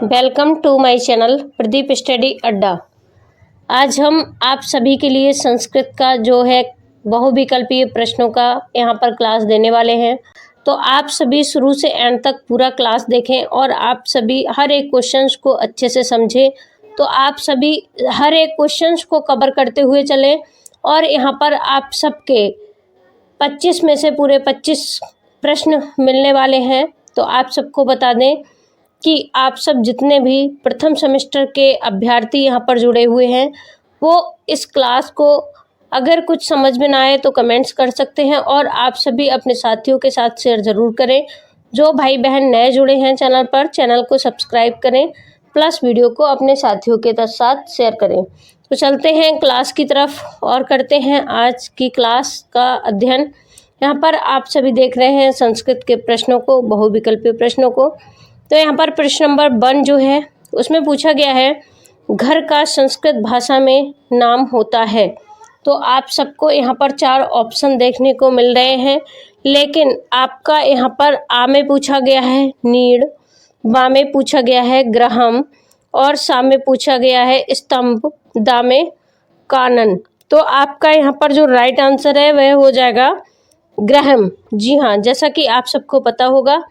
Welcome to my channel Pradeep study Adda. आज हम आप सभी के लिए संस्कृत का जो है बहुविकल्पीय प्रश्नों का यहाँ पर क्लास देने वाले हैं। तो आप सभी शुरू से एंड तक पूरा क्लास देखें और आप सभी हर एक क्वेश्चंस को अच्छे से समझें। तो आप सभी हर एक क्वेश्चंस को कवर करते हुए चलें और यहाँ पर आप सबके 25 में से पूरे 25 प्रश्न मिलने वाले हैं। तो आप सबको बता दें कि आप सब जितने भी प्रथम सेमेस्टर के अभ्यर्थी यहाँ पर जुड़े हुए हैं वो इस क्लास को अगर कुछ समझ में ना आए तो कमेंट्स कर सकते हैं और आप सभी अपने साथियों के साथ शेयर ज़रूर करें। जो भाई बहन नए जुड़े हैं चैनल पर, चैनल को सब्सक्राइब करें प्लस वीडियो को अपने साथियों के साथ शेयर करें। तो चलते हैं क्लास की तरफ और करते हैं आज की क्लास का अध्ययन। यहाँ पर आप सभी देख रहे हैं संस्कृत के प्रश्नों को, बहुविकल्पीय प्रश्नों को। तो यहाँ पर प्रश्न नंबर 1 जो है उसमें पूछा गया है घर का संस्कृत भाषा में नाम होता है। तो आप सबको यहाँ पर 4 ऑप्शन देखने को मिल रहे हैं, लेकिन आपका यहाँ पर आ में पूछा गया है नीड़, बा में पूछा गया है ग्रहम और सा में पूछा गया है स्तंभ, दा में कानन। तो आपका यहाँ पर जो राइट आंसर है वह हो जाएगा ग्रहम। जी हाँ, जैसा कि आप सबको पता होगा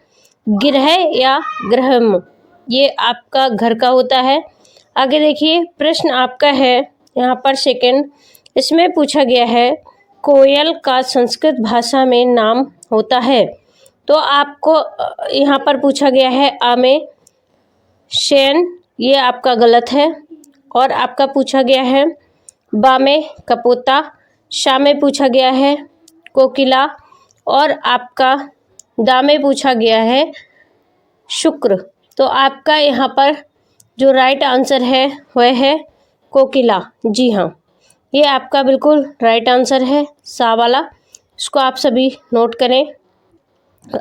गिरह या ग्रहम ये आपका घर का होता है। आगे देखिए प्रश्न आपका है यहाँ पर सेकंड, इसमें पूछा गया है कोयल का संस्कृत भाषा में नाम होता है। तो आपको यहाँ पर पूछा गया है आ में शेन, ये आपका गलत है। और आपका पूछा गया है बा में कपोता, शा में पूछा गया है कोकिला और आपका दा में पूछा गया है शुक्र। तो आपका यहाँ पर जो राइट आंसर है वह है कोकिला। जी हाँ, ये आपका बिल्कुल राइट आंसर है सा वाला, इसको आप सभी नोट करें।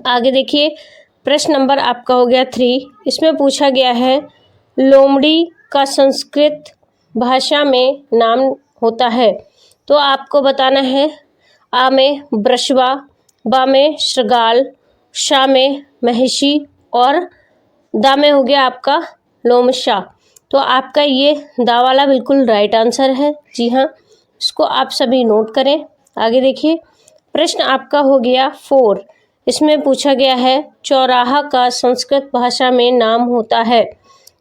आगे देखिए प्रश्न नंबर आपका हो गया 3, इसमें पूछा गया है लोमड़ी का संस्कृत भाषा में नाम होता है। तो आपको बताना है आ में वृषभा, बा में शृगाल, शा में महिषी और दा में हो गया आपका लोमशा। तो आपका ये दा वाला बिल्कुल राइट आंसर है। जी हाँ, इसको आप सभी नोट करें। आगे देखिए प्रश्न आपका हो गया 4, इसमें पूछा गया है चौराहा का संस्कृत भाषा में नाम होता है।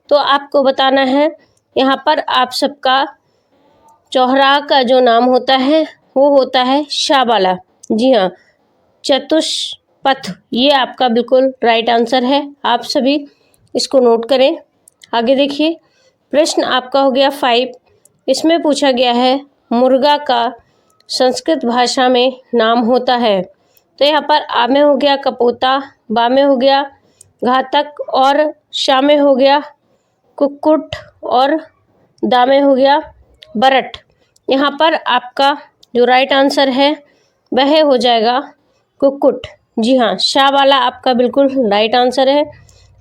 तो आपको बताना है यहाँ पर आप सबका चौराहा का जो नाम होता है वो होता है शा वाला। जी हाँ, चतुष्पथ ये आपका बिल्कुल राइट आंसर है, आप सभी इसको नोट करें। आगे देखिए प्रश्न आपका हो गया 5, इसमें पूछा गया है मुर्गा का संस्कृत भाषा में नाम होता है। तो यहाँ पर आ में हो गया कपोता, बा में हो गया घातक और शा में हो गया कुक्कुट और दा में हो गया बरट। यहाँ पर आपका जो राइट आंसर है वह हो जाएगा कुक्कुट। जी हाँ, शा वाला आपका बिल्कुल राइट आंसर है,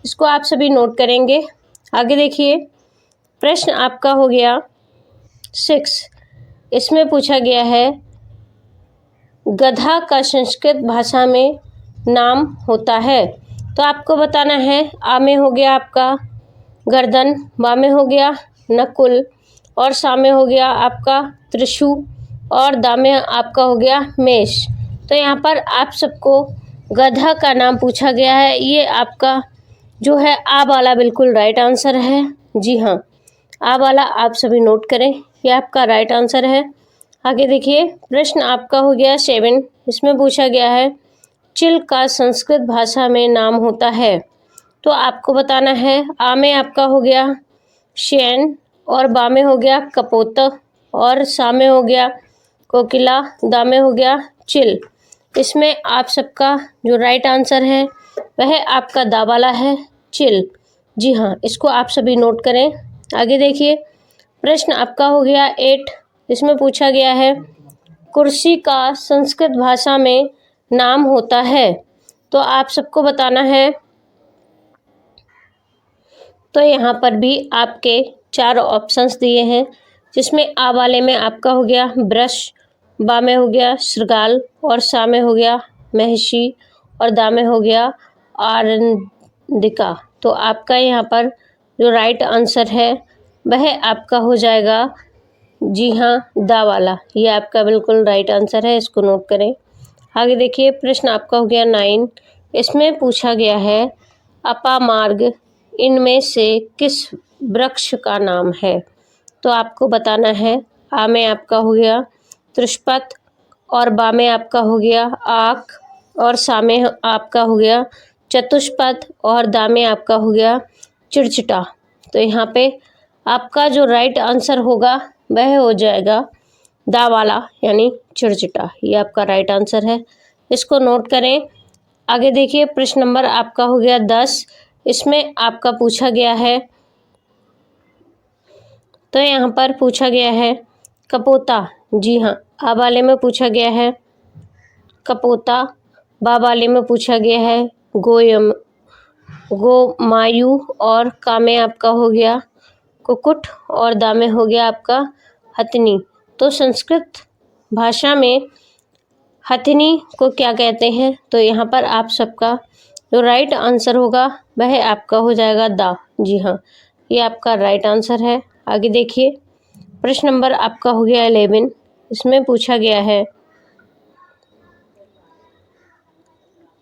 इसको आप सभी नोट करेंगे। आगे देखिए प्रश्न आपका हो गया 6, इसमें पूछा गया है गधा का संस्कृत भाषा में नाम होता है। तो आपको बताना है आ में हो गया आपका गर्दन, बा में हो गया नकुल और सा में हो गया आपका त्रिशु और दा में आपका हो गया मेष। तो यहाँ पर आप सबको गधा का नाम पूछा गया है, ये आपका जो है आ वाला बिल्कुल राइट आंसर है। जी हाँ, आ वाला आप सभी नोट करें, ये आपका राइट आंसर है। आगे देखिए प्रश्न आपका हो गया 7, इसमें पूछा गया है चिल का संस्कृत भाषा में नाम होता है। तो आपको बताना है आ में आपका हो गया शेन और बा में हो गया कपोत और सा में हो गया कोकिला, दा में हो गया चिल। इसमें आप सबका जो राइट आंसर है वह आपका दा वाला है चिल। जी हाँ, इसको आप सभी नोट करें। आगे देखिए प्रश्न आपका हो गया 8, इसमें पूछा गया है कुर्सी का संस्कृत भाषा में नाम होता है। तो आप सबको बताना है। तो यहाँ पर भी आपके 4 ऑप्शंस दिए हैं, जिसमें आ वाले में आपका हो गया वृष, बा में हो गया शृगाल और सा में हो गया महिषी और दा में हो गया आरंदिका। तो आपका यहाँ पर जो राइट आंसर है वह आपका हो जाएगा, जी हाँ, दा वाला। ये आपका बिल्कुल राइट आंसर है, इसको नोट करें। आगे देखिए, प्रश्न आपका हो गया 9। इसमें पूछा गया है अपामार्ग इनमें से किस वृक्ष का नाम है? तो आपको बताना है। आ में आपका हो गया त्रिशपत, और बा में आपका हो गया आक, और सा में आपका हो गया चतुष्पद, और दा में आपका हो गया चिड़चिटा। तो यहाँ पे आपका जो राइट आंसर होगा वह हो जाएगा दा वाला, यानी चिड़चिटा। ये आपका राइट आंसर है, इसको नोट करें। आगे देखिए, प्रश्न नंबर आपका हो गया 10। इसमें आपका पूछा गया है, तो यहाँ पर पूछा गया है कपोता। जी हाँ, आ वाले में पूछा गया है कपोता, बा वाले में पूछा गया है गोमायु, और का में आपका हो गया कुकुट, और दा में हो गया आपका हथनी। तो संस्कृत भाषा में हथनी को क्या कहते हैं? तो यहाँ पर आप सबका जो राइट आंसर होगा वह आपका हो जाएगा दा। जी हाँ, ये आपका राइट आंसर है। आगे देखिए, प्रश्न नंबर आपका हो गया 11। इसमें पूछा गया है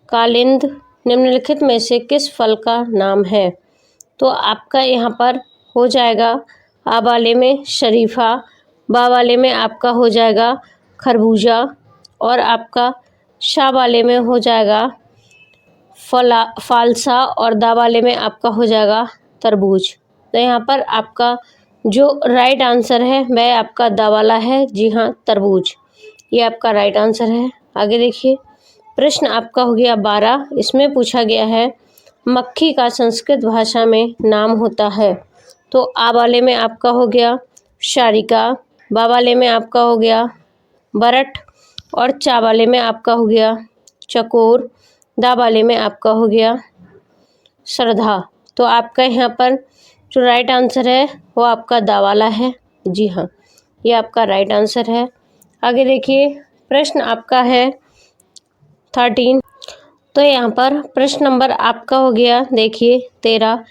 कालिंद निम्नलिखित में से किस फल का नाम है? तो आपका यहाँ पर हो जाएगा आ वाले में शरीफा, बा वाले में आपका हो जाएगा खरबूजा, और आपका शा वाले में हो जाएगा फालसा, और दा वाले में आपका हो जाएगा तरबूज। तो यहाँ पर आपका जो राइट आंसर है वह आपका दा वाला है। जी हाँ, तरबूज। ये आपका राइट आंसर है। आगे देखिए, प्रश्न आपका हो गया 12। इसमें पूछा गया है मक्खी का संस्कृत भाषा में नाम होता है। तो आ वाले में आपका हो गया शारिका, बा वाले में आपका हो गया बरट, और चा वाले में आपका हो गया चकोर, दा वाले में आपका हो गया श्रद्धा। तो आपका यहाँ पर जो राइट आंसर है वो आपका दा वाला है। जी हाँ, ये आपका राइट आंसर है। आगे देखिए, प्रश्न आपका है 13। तो यहाँ पर प्रश्न नंबर आपका हो गया देखिए 13।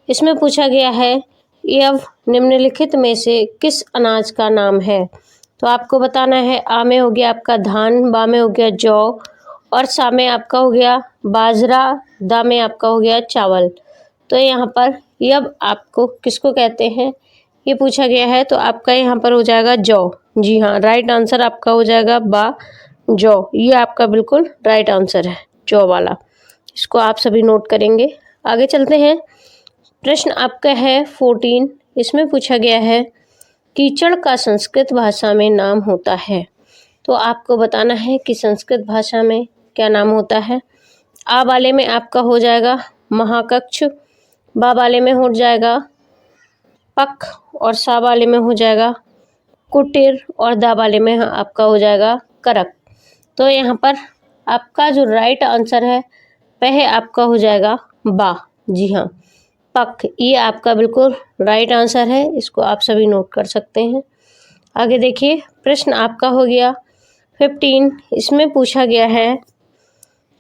इसमें पूछा गया है यव निम्नलिखित में से किस अनाज का नाम है? तो आपको बताना है। आ में हो गया आपका धान, बा में हो गया जौ, और सा में आपका हो गया बाजरा, दा में आपका हो गया चावल। तो यहाँ पर यव आपको किसको कहते हैं ये पूछा गया है, तो आपका यहाँ पर हो जाएगा जौ। जी हाँ, राइट आंसर आपका हो जाएगा बा जौ। ये आपका बिल्कुल राइट आंसर है, जौ वाला। इसको आप सभी नोट करेंगे। आगे चलते हैं, प्रश्न आपका है 14। इसमें पूछा गया है कीचड़ का संस्कृत भाषा में नाम होता है। तो आपको बताना है कि संस्कृत भाषा में क्या नाम होता है। आ वाले में आपका हो जाएगा महाकक्ष, बा वाले में हो जाएगा पक, और सा वाले में हो जाएगा कुटिर, और दा वाले में आपका हो जाएगा करक। तो यहाँ पर आपका जो राइट आंसर है वह आपका हो जाएगा बा। जी हाँ, पक। ये आपका बिल्कुल राइट आंसर है, इसको आप सभी नोट कर सकते हैं। आगे देखिए, प्रश्न आपका हो गया 15। इसमें पूछा गया है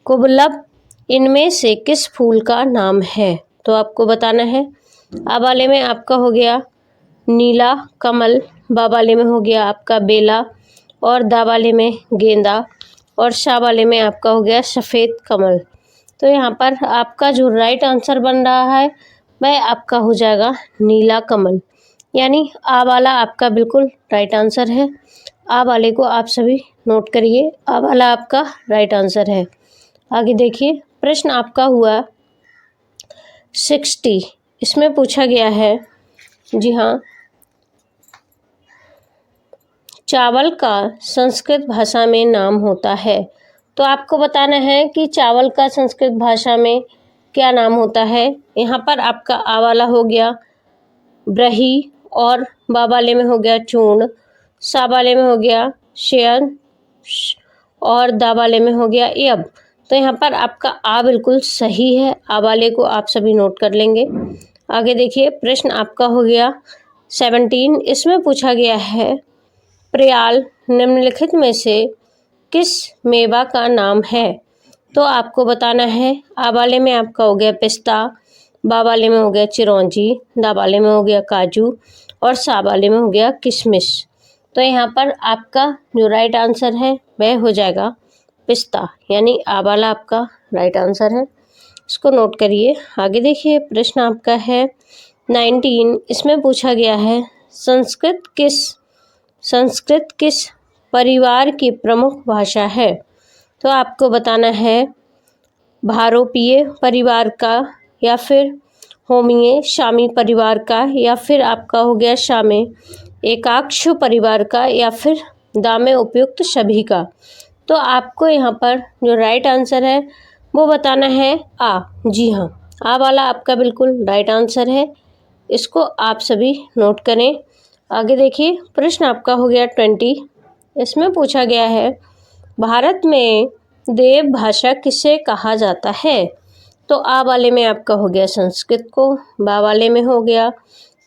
कुबलब इनमें से किस फूल का नाम है? तो आपको बताना है। आ वाले में आपका हो गया नीला कमल, बा वाले में हो गया आपका बेला, और दा वाले में गेंदा, और शा वाले में आपका हो गया सफ़ेद कमल। तो यहाँ पर आपका जो राइट आंसर बन रहा है वह आपका हो जाएगा नीला कमल, यानी आ वाला आपका बिल्कुल राइट आंसर है। आ वाले को आप सभी नोट करिए, आ वाला आपका राइट आंसर है। आगे देखिए, प्रश्न आपका हुआ 60। इसमें पूछा गया है, जी हाँ, चावल का संस्कृत भाषा में नाम होता है। तो आपको बताना है कि चावल का संस्कृत भाषा में क्या नाम होता है। यहाँ पर आपका आ वाला हो गया ब्रही, और बा वाले में हो गया चूर्ण, सा वाले में हो गया शयन, और दा वाले में हो गया यब। तो यहाँ पर आपका आ बिल्कुल सही है, आ वाले को आप सभी नोट कर लेंगे। आगे देखिए, प्रश्न आपका हो गया 17। इसमें पूछा गया है प्रयाल निम्नलिखित में से किस मेवा का नाम है? तो आपको बताना है। आ वाले में आपका हो गया पिस्ता, बा वाले में हो गया चिरौंजी, दा वाले में हो गया काजू और सा वाले में हो गया किशमिश। तो यहाँ पर आपका जो राइट आंसर है वह हो जाएगा पिस्ता, यानी आ वाला आपका राइट आंसर है। इसको नोट करिए। आगे देखिए, प्रश्न आपका है 19। इसमें पूछा गया है संस्कृत किस परिवार की प्रमुख भाषा है। तो आपको बताना है भारोपीय परिवार का, या फिर होमीय शामी परिवार का, या फिर आपका हो गया शामे एकाक्ष परिवार का, या फिर दामे उपयुक्त सभी का। तो आपको यहाँ पर जो राइट आंसर है वो बताना है आ। जी हाँ, आ वाला आपका बिल्कुल राइट आंसर है। इसको आप सभी नोट करें। आगे देखिए, प्रश्न आपका हो गया 20। इसमें पूछा गया है भारत में देव भाषा किसे कहा जाता है। तो आ वाले में आपका हो गया संस्कृत को, बा वाले में हो गया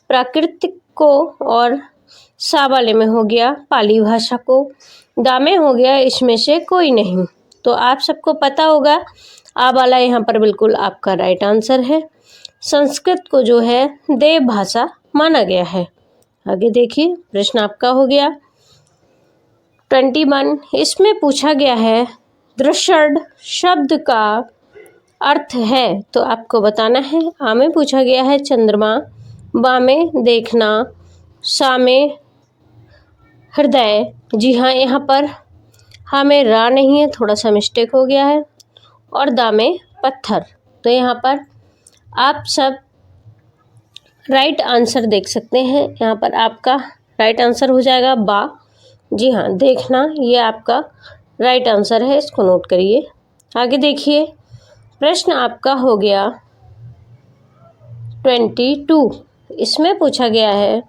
प्राकृतिक को, और सा वाले में हो गया पाली भाषा को, दा में हो गया इसमें से कोई नहीं। तो आप सबको पता होगा आ वाला यहाँ पर बिल्कुल आपका राइट आंसर है। संस्कृत को जो है देव भाषा माना गया है। आगे देखिए, प्रश्न आपका हो गया 21। इसमें पूछा गया है दृषड शब्द का अर्थ है। तो आपको बताना है। आ में पूछा गया है चंद्रमा, बा में देखना, सा में हृदय। जी हाँ, यहाँ पर हा में रा नहीं है, थोड़ा सा मिस्टेक हो गया है, और दा में पत्थर। तो यहाँ पर आप सब राइट आंसर देख सकते हैं। यहाँ पर आपका राइट आंसर हो जाएगा बा। जी हाँ, देखना ये आपका राइट आंसर है। इसको नोट करिए। आगे देखिए, प्रश्न आपका हो गया 22। इसमें पूछा गया है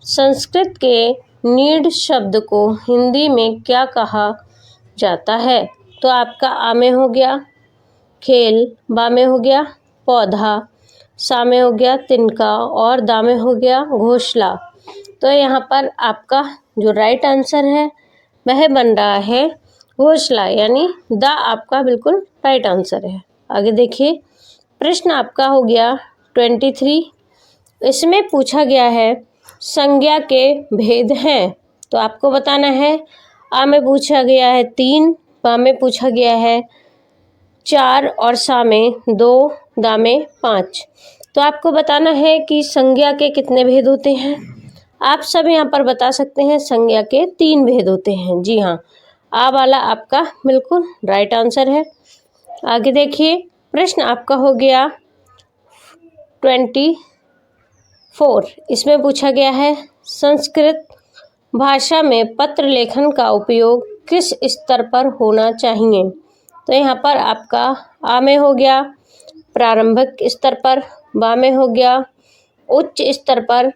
संस्कृत के नीड शब्द को हिंदी में क्या कहा जाता है। तो आपका आ में हो गया खेल, बा में हो गया पौधा, सा में हो गया तिनका, और दा में हो गया घोंसला। तो यहाँ पर आपका जो राइट आंसर है वह बन रहा है घोंसला, यानी दा आपका बिल्कुल राइट आंसर है। आगे देखिए, प्रश्न आपका हो गया 23। इसमें पूछा गया है संज्ञा के भेद हैं। तो आपको बताना है। आ में पूछा गया है 3, बा में पूछा गया है 4, और सा में 2, दा में 5। तो आपको बताना है कि संज्ञा के कितने भेद होते हैं। आप सब यहाँ पर बता सकते हैं संज्ञा के 3 भेद होते हैं। जी हाँ, आ वाला आपका बिल्कुल राइट आंसर है। आगे देखिए, प्रश्न आपका हो गया 24। इसमें पूछा गया है संस्कृत भाषा में पत्र लेखन का उपयोग किस स्तर पर होना चाहिए। तो यहाँ पर आपका आ में हो गया प्रारंभिक स्तर पर, बा में हो गया उच्च स्तर पर,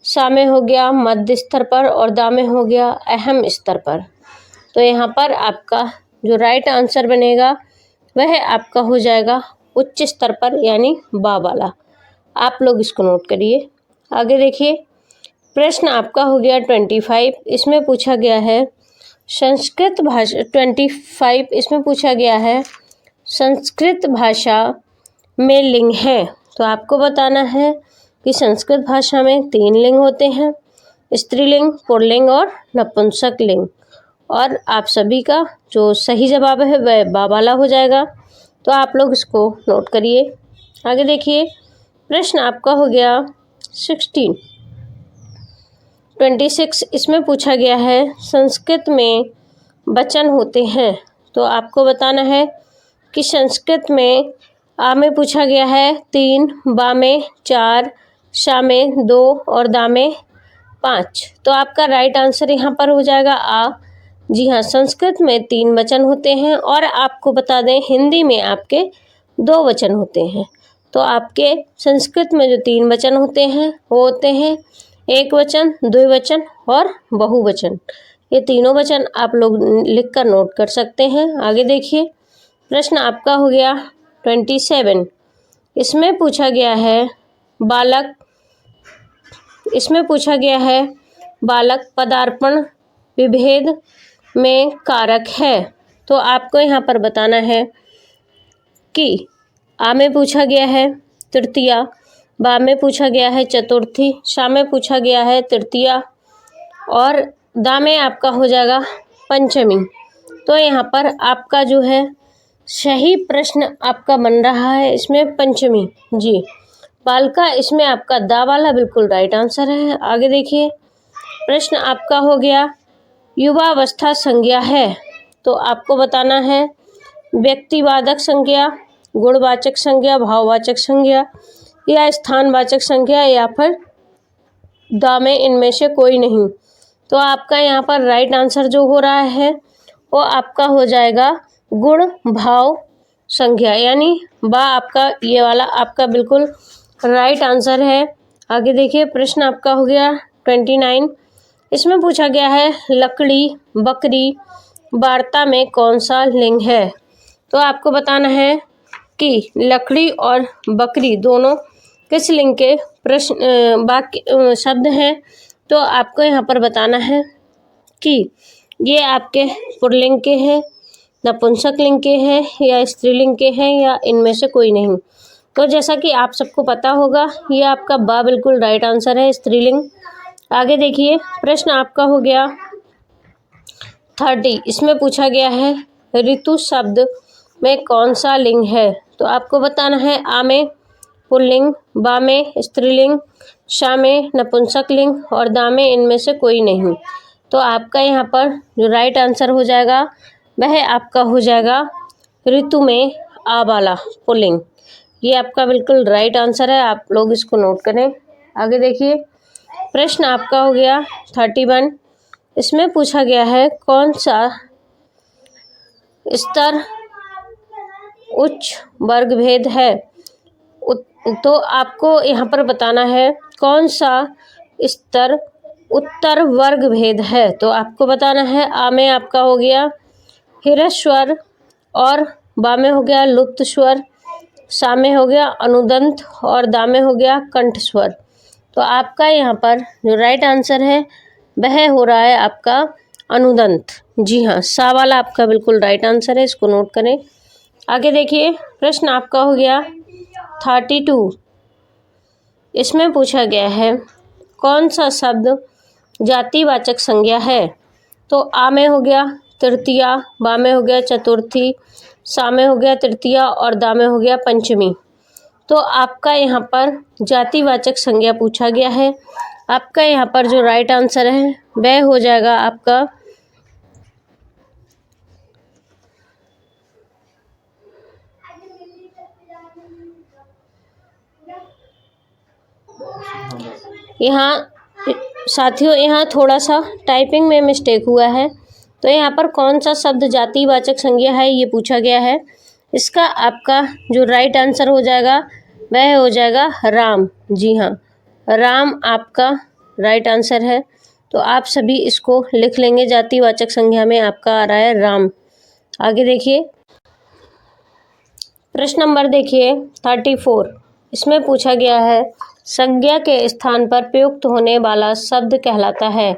सा में हो गया मध्य स्तर पर, और दा में हो गया अहम स्तर पर। तो यहाँ पर आपका जो राइट आंसर बनेगा वह आपका हो जाएगा उच्च स्तर पर, यानी बा वाला। आप लोग इसको नोट करिए। आगे देखिए, प्रश्न आपका हो गया 25। इसमें पूछा गया है संस्कृत भाषा 25। इसमें पूछा गया है संस्कृत भाषा में लिंग है। तो आपको बताना है कि संस्कृत भाषा में 3 लिंग होते हैं, स्त्रीलिंग, पुल्लिंग और नपुंसक लिंग। और आप सभी का जो सही जवाब है वह बा वाला हो जाएगा। तो आप लोग इसको नोट करिए। आगे देखिए, प्रश्न आपका हो गया 26। इसमें पूछा गया है संस्कृत में वचन होते हैं। तो आपको बताना है कि संस्कृत में आ में पूछा गया है 3, बा में 4, सा में 2, और दा में 5। तो आपका राइट आंसर यहाँ पर हो जाएगा आ। जी हाँ, संस्कृत में 3 वचन होते हैं, और आपको बता दें हिंदी में आपके 2 वचन होते हैं। तो आपके संस्कृत में जो 3 वचन होते हैं वो होते हैं एक वचन, द्विवचन और बहुवचन। ये तीनों वचन आप लोग लिखकर नोट कर सकते हैं। आगे देखिए, प्रश्न आपका हो गया 27। इसमें पूछा गया है बालक पदार्पण विभेद में कारक है। तो आपको यहाँ पर बताना है कि आ में पूछा गया है तृतीया, बा में पूछा गया है चतुर्थी, शा में पूछा गया है तृतीया और दा में आपका हो जाएगा पंचमी। तो यहाँ पर आपका जो है सही प्रश्न आपका बन रहा है इसमें पंचमी जी। बालिका इसमें आपका दा वाला बिल्कुल राइट आंसर है। आगे देखिए, प्रश्न आपका हो गया युवावस्था संज्ञा है, तो आपको बताना है व्यक्तिवाचक संज्ञा, गुणवाचक संज्ञा, भाववाचक संज्ञा या स्थानवाचक संज्ञा या फिर दा में इनमें से कोई नहीं। तो आपका यहाँ पर राइट आंसर जो हो रहा है वो आपका हो जाएगा गुण भाव संज्ञा, यानी बा आपका ये वाला आपका बिल्कुल राइट आंसर है। आगे देखिए, प्रश्न आपका हो गया 29। इसमें पूछा गया है लकड़ी बकरी वार्ता में कौन सा लिंग है। तो आपको बताना है कि लकड़ी और बकरी दोनों किस लिंग के प्रश्न वाक्य शब्द हैं। तो आपको यहाँ पर बताना है कि ये आपके पुल्लिंग के हैं, नपुंसक लिंग के हैं या स्त्रीलिंग के हैं या इनमें से कोई नहीं। तो जैसा कि आप सबको पता होगा ये आपका बा बिल्कुल राइट आंसर है, स्त्रीलिंग। आगे देखिए, प्रश्न आपका हो गया 30। इसमें पूछा गया है ऋतु शब्द में कौन सा लिंग है। तो आपको बताना है आ में पुल्लिंग, बा में स्त्रीलिंग, शा में नपुंसक लिंग और दा में इनमें से कोई नहीं। तो आपका यहाँ पर जो राइट आंसर हो जाएगा वह आपका हो जाएगा ऋतु में आ वाला पुल्लिंग। ये आपका बिल्कुल राइट आंसर है, आप लोग इसको नोट करें। आगे देखिए, प्रश्न आपका हो गया 31। इसमें पूछा गया है कौन सा स्तर उच्च वर्ग भेद है। तो आपको यहाँ पर बताना है कौन सा स्तर उत्तर वर्ग भेद है। तो आपको बताना है आ में आपका हो गया ह्रस्व स्वर और बा में हो गया लुप्त स्वर, सा में हो गया अनुदंत और दा में हो गया कंठ स्वर। तो आपका यहाँ पर जो राइट आंसर है वह हो रहा है आपका अनुदंत। जी हाँ, सा वाला आपका बिल्कुल राइट आंसर है, इसको नोट करें। आगे देखिए, प्रश्न आपका हो गया 32। इसमें पूछा गया है कौन सा शब्द जातिवाचक संज्ञा है। तो आ में हो गया तृतीया, बा में हो गया चतुर्थी, सा में हो गया तृतीया और दा में हो गया पंचमी। तो आपका यहाँ पर जातिवाचक संज्ञा पूछा गया है। आपका यहाँ पर जो राइट आंसर है वह हो जाएगा आपका यहाँ साथियों, यहाँ थोड़ा सा टाइपिंग में मिस्टेक हुआ है। तो यहाँ पर कौन सा शब्द जातिवाचक संज्ञा है ये पूछा गया है। इसका आपका जो राइट आंसर हो जाएगा वह हो जाएगा राम। जी हाँ, राम आपका राइट आंसर है। तो आप सभी इसको लिख लेंगे, जातिवाचक संज्ञा में आपका आ रहा है राम। आगे देखिए, प्रश्न नंबर देखिए 34। इसमें पूछा गया है संज्ञा के स्थान पर प्रयुक्त होने वाला शब्द कहलाता है।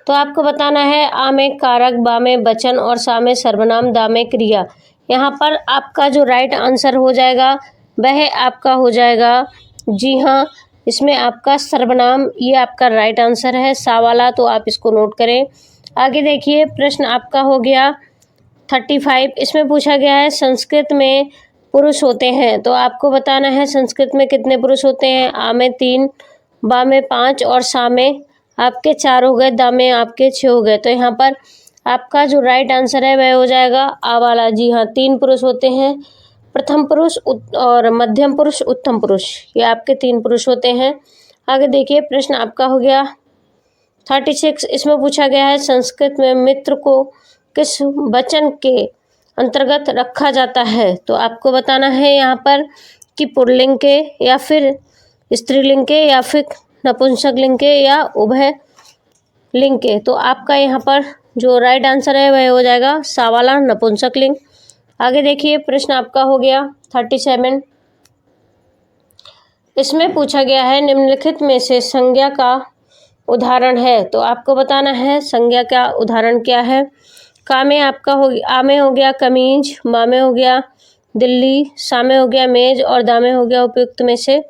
तो आपको बताना है आ में कारक, बा में वचन और सा में सर्वनाम, दा में क्रिया। यहाँ पर आपका जो राइट आंसर हो जाएगा वह आपका हो जाएगा, जी हाँ, इसमें आपका सर्वनाम ये आपका राइट आंसर है, सा वाला। तो आप इसको नोट करें। आगे देखिए, प्रश्न आपका हो गया 35। इसमें पूछा गया है संस्कृत में पुरुष होते हैं। तो आपको बताना है संस्कृत में कितने पुरुष होते हैं। आ में 3, बा में 5 और सा में आपके 4 हो गए, दा में आपके 6 हो गए। तो यहाँ पर आपका जो राइट आंसर है वह हो जाएगा आ वाला। जी हाँ, 3 पुरुष होते हैं, प्रथम पुरुष और मध्यम पुरुष, उत्तम पुरुष, ये आपके 3 पुरुष होते हैं। आगे देखिए, प्रश्न आपका हो गया 36। इसमें पूछा गया है संस्कृत में मित्र को किस वचन के अंतर्गत रखा जाता है। तो आपको बताना है यहाँ पर कि पुल्लिंग के या फिर स्त्रीलिंग के या फिर नपुंसक लिंग के या उभय लिंग के। तो आपका यहाँ पर जो राइट आंसर है वह हो जाएगा सा वाला, नपुंसक लिंग। आगे देखिए, प्रश्न आपका हो गया 37। इसमें पूछा गया है निम्नलिखित में से संज्ञा का उदाहरण है। तो आपको बताना है संज्ञा का उदाहरण क्या है। का में आपका हो गया, आ में हो गया कमीज, बा में हो गया दिल्ली, सा में हो गया मेज और दा में हो गया उपयुक्त में से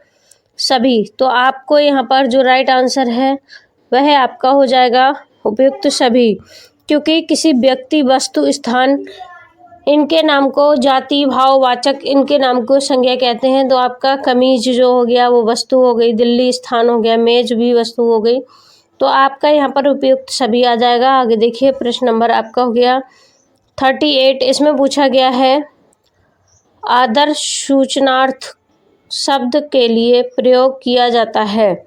सभी। तो आपको यहाँ पर जो राइट आंसर है वह आपका हो जाएगा उपयुक्त सभी, क्योंकि किसी व्यक्ति, वस्तु, स्थान, इनके नाम को जाति, भाववाचक, इनके नाम को संज्ञा कहते हैं। तो आपका कमीज जो हो गया वो वस्तु हो गई, दिल्ली स्थान हो गया, मेज भी वस्तु हो गई। तो आपका यहाँ पर उपयुक्त सभी आ जाएगा। आगे देखिए, प्रश्न नंबर आपका हो गया 38। इसमें पूछा गया है आदर्श सूचनार्थ शब्द के लिए प्रयोग किया जाता है।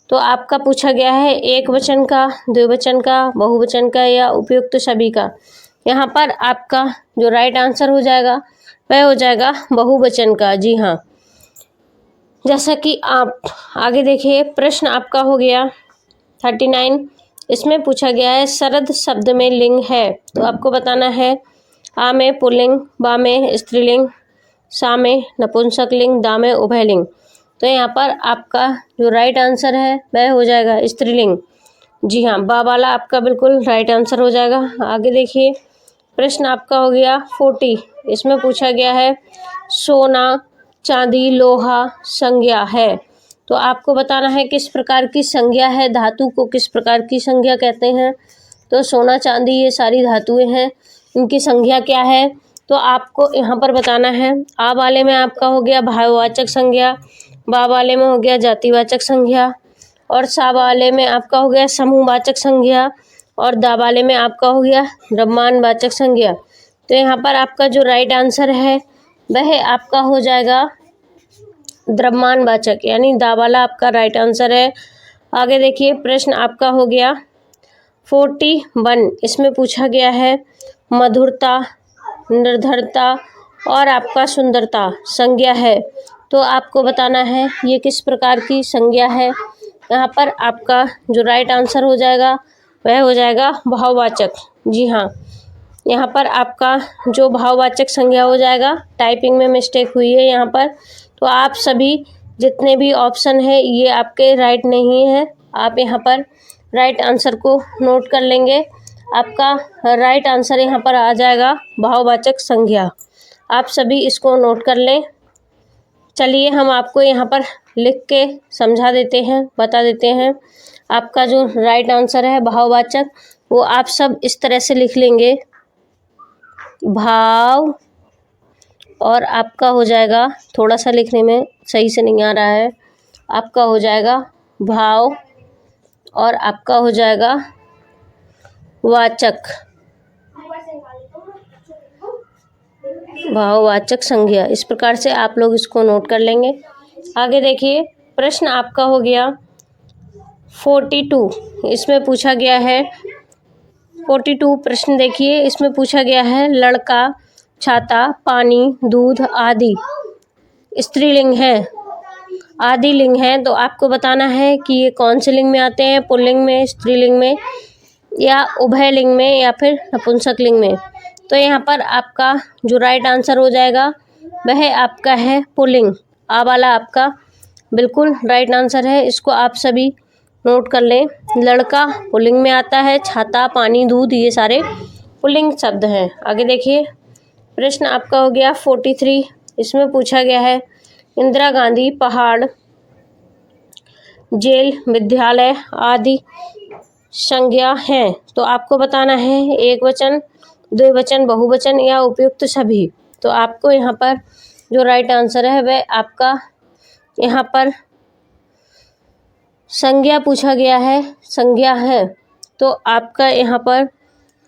तो आपका पूछा गया है एक वचन का, द्विवचन का, बहुवचन का या उपयुक्त सभी का। यहाँ पर आपका जो राइट आंसर हो जाएगा वह हो जाएगा बहुवचन का। जी हाँ, जैसा कि आप आगे देखिए, प्रश्न आपका हो गया 39। इसमें पूछा गया है शरद शब्द में लिंग है। तो आपको बताना है आ में पुल्लिंग, बा में स्त्रीलिंग, सा में नपुंसक लिंग, दा में उभयलिंग। तो यहाँ पर आपका जो राइट आंसर है वह हो जाएगा स्त्रीलिंग। जी हाँ, बा वाला आपका बिल्कुल राइट आंसर हो जाएगा। आगे देखिए, प्रश्न आपका हो गया 40। इसमें पूछा गया है सोना, चांदी, लोहा संज्ञा है। तो आपको बताना है किस प्रकार की संज्ञा है, धातु को किस प्रकार की संज्ञा कहते हैं। तो सोना, चांदी ये सारी धातुएं हैं, इनकी संज्ञा क्या है तो आपको यहाँ पर बताना है। आ वाले में आपका हो गया भाववाचक संज्ञा, बा वाले में हो गया जातिवाचक संज्ञा और सा वाले में आपका हो गया समूहवाचक संज्ञा और दा वाले में आपका हो गया द्रव्यमानवाचक संज्ञा। तो यहाँ पर आपका जो राइट आंसर है वह आपका हो जाएगा द्रव्यमानवाचक, यानी दा वाला आपका राइट आंसर है। आगे देखिए, प्रश्न आपका हो गया 41। इसमें पूछा गया है मधुरता, निर्धरता और आपका सुंदरता संज्ञा है। तो आपको बताना है ये किस प्रकार की संज्ञा है। यहाँ पर आपका जो राइट आंसर हो जाएगा वह हो जाएगा भाववाचक। जी हाँ, यहाँ पर आपका जो भाववाचक संज्ञा हो जाएगा, टाइपिंग में मिस्टेक हुई है यहाँ पर। तो आप सभी जितने भी ऑप्शन है ये आपके राइट नहीं है। आप यहाँ पर राइट आंसर को नोट कर लेंगे। आपका राइट आंसर यहाँ पर आ जाएगा भाववाचक संज्ञा। आप सभी इसको नोट कर लें। चलिए हम आपको यहाँ पर लिख के समझा देते हैं, बता देते हैं। आपका जो राइट आंसर है भाववाचक, वो आप सब इस तरह से लिख लेंगे, भाव, और आपका हो जाएगा, थोड़ा सा लिखने में सही से नहीं आ रहा है, आपका हो जाएगा भाव और आपका हो जाएगा वाचक, भाववाचक संज्ञा। इस प्रकार से आप लोग इसको नोट कर लेंगे। आगे देखिए, प्रश्न आपका हो गया 42। इसमें पूछा गया है 42 प्रश्न देखिए, इसमें पूछा गया है लड़का, छाता, पानी, दूध आदि स्त्रीलिंग है, आदि लिंग है। तो आपको बताना है कि ये कौन से लिंग में आते हैं, पुल्लिंग में, स्त्रीलिंग में या उभय लिंग में या फिर नपुंसक लिंग में। तो यहाँ पर आपका जो राइट आंसर हो जाएगा वह आपका है पुल्लिंग। आ वाला आपका बिल्कुल राइट आंसर है। इसको आप सभी नोट कर लें। लड़का पुल्लिंग में आता है, छाता, पानी, दूध ये सारे पुल्लिंग शब्द हैं। आगे देखिए, प्रश्न आपका हो गया 43। इसमें पूछा गया है इंदिरा गांधी, पहाड़, जेल, विद्यालय आदि संज्ञा हैं। तो आपको बताना है एक वचन, द्विवचन, बहुवचन या उपयुक्त सभी। तो आपको यहाँ पर जो राइट आंसर है वह आपका यहाँ पर संज्ञा पूछा गया है, संज्ञा है। तो आपका यहाँ पर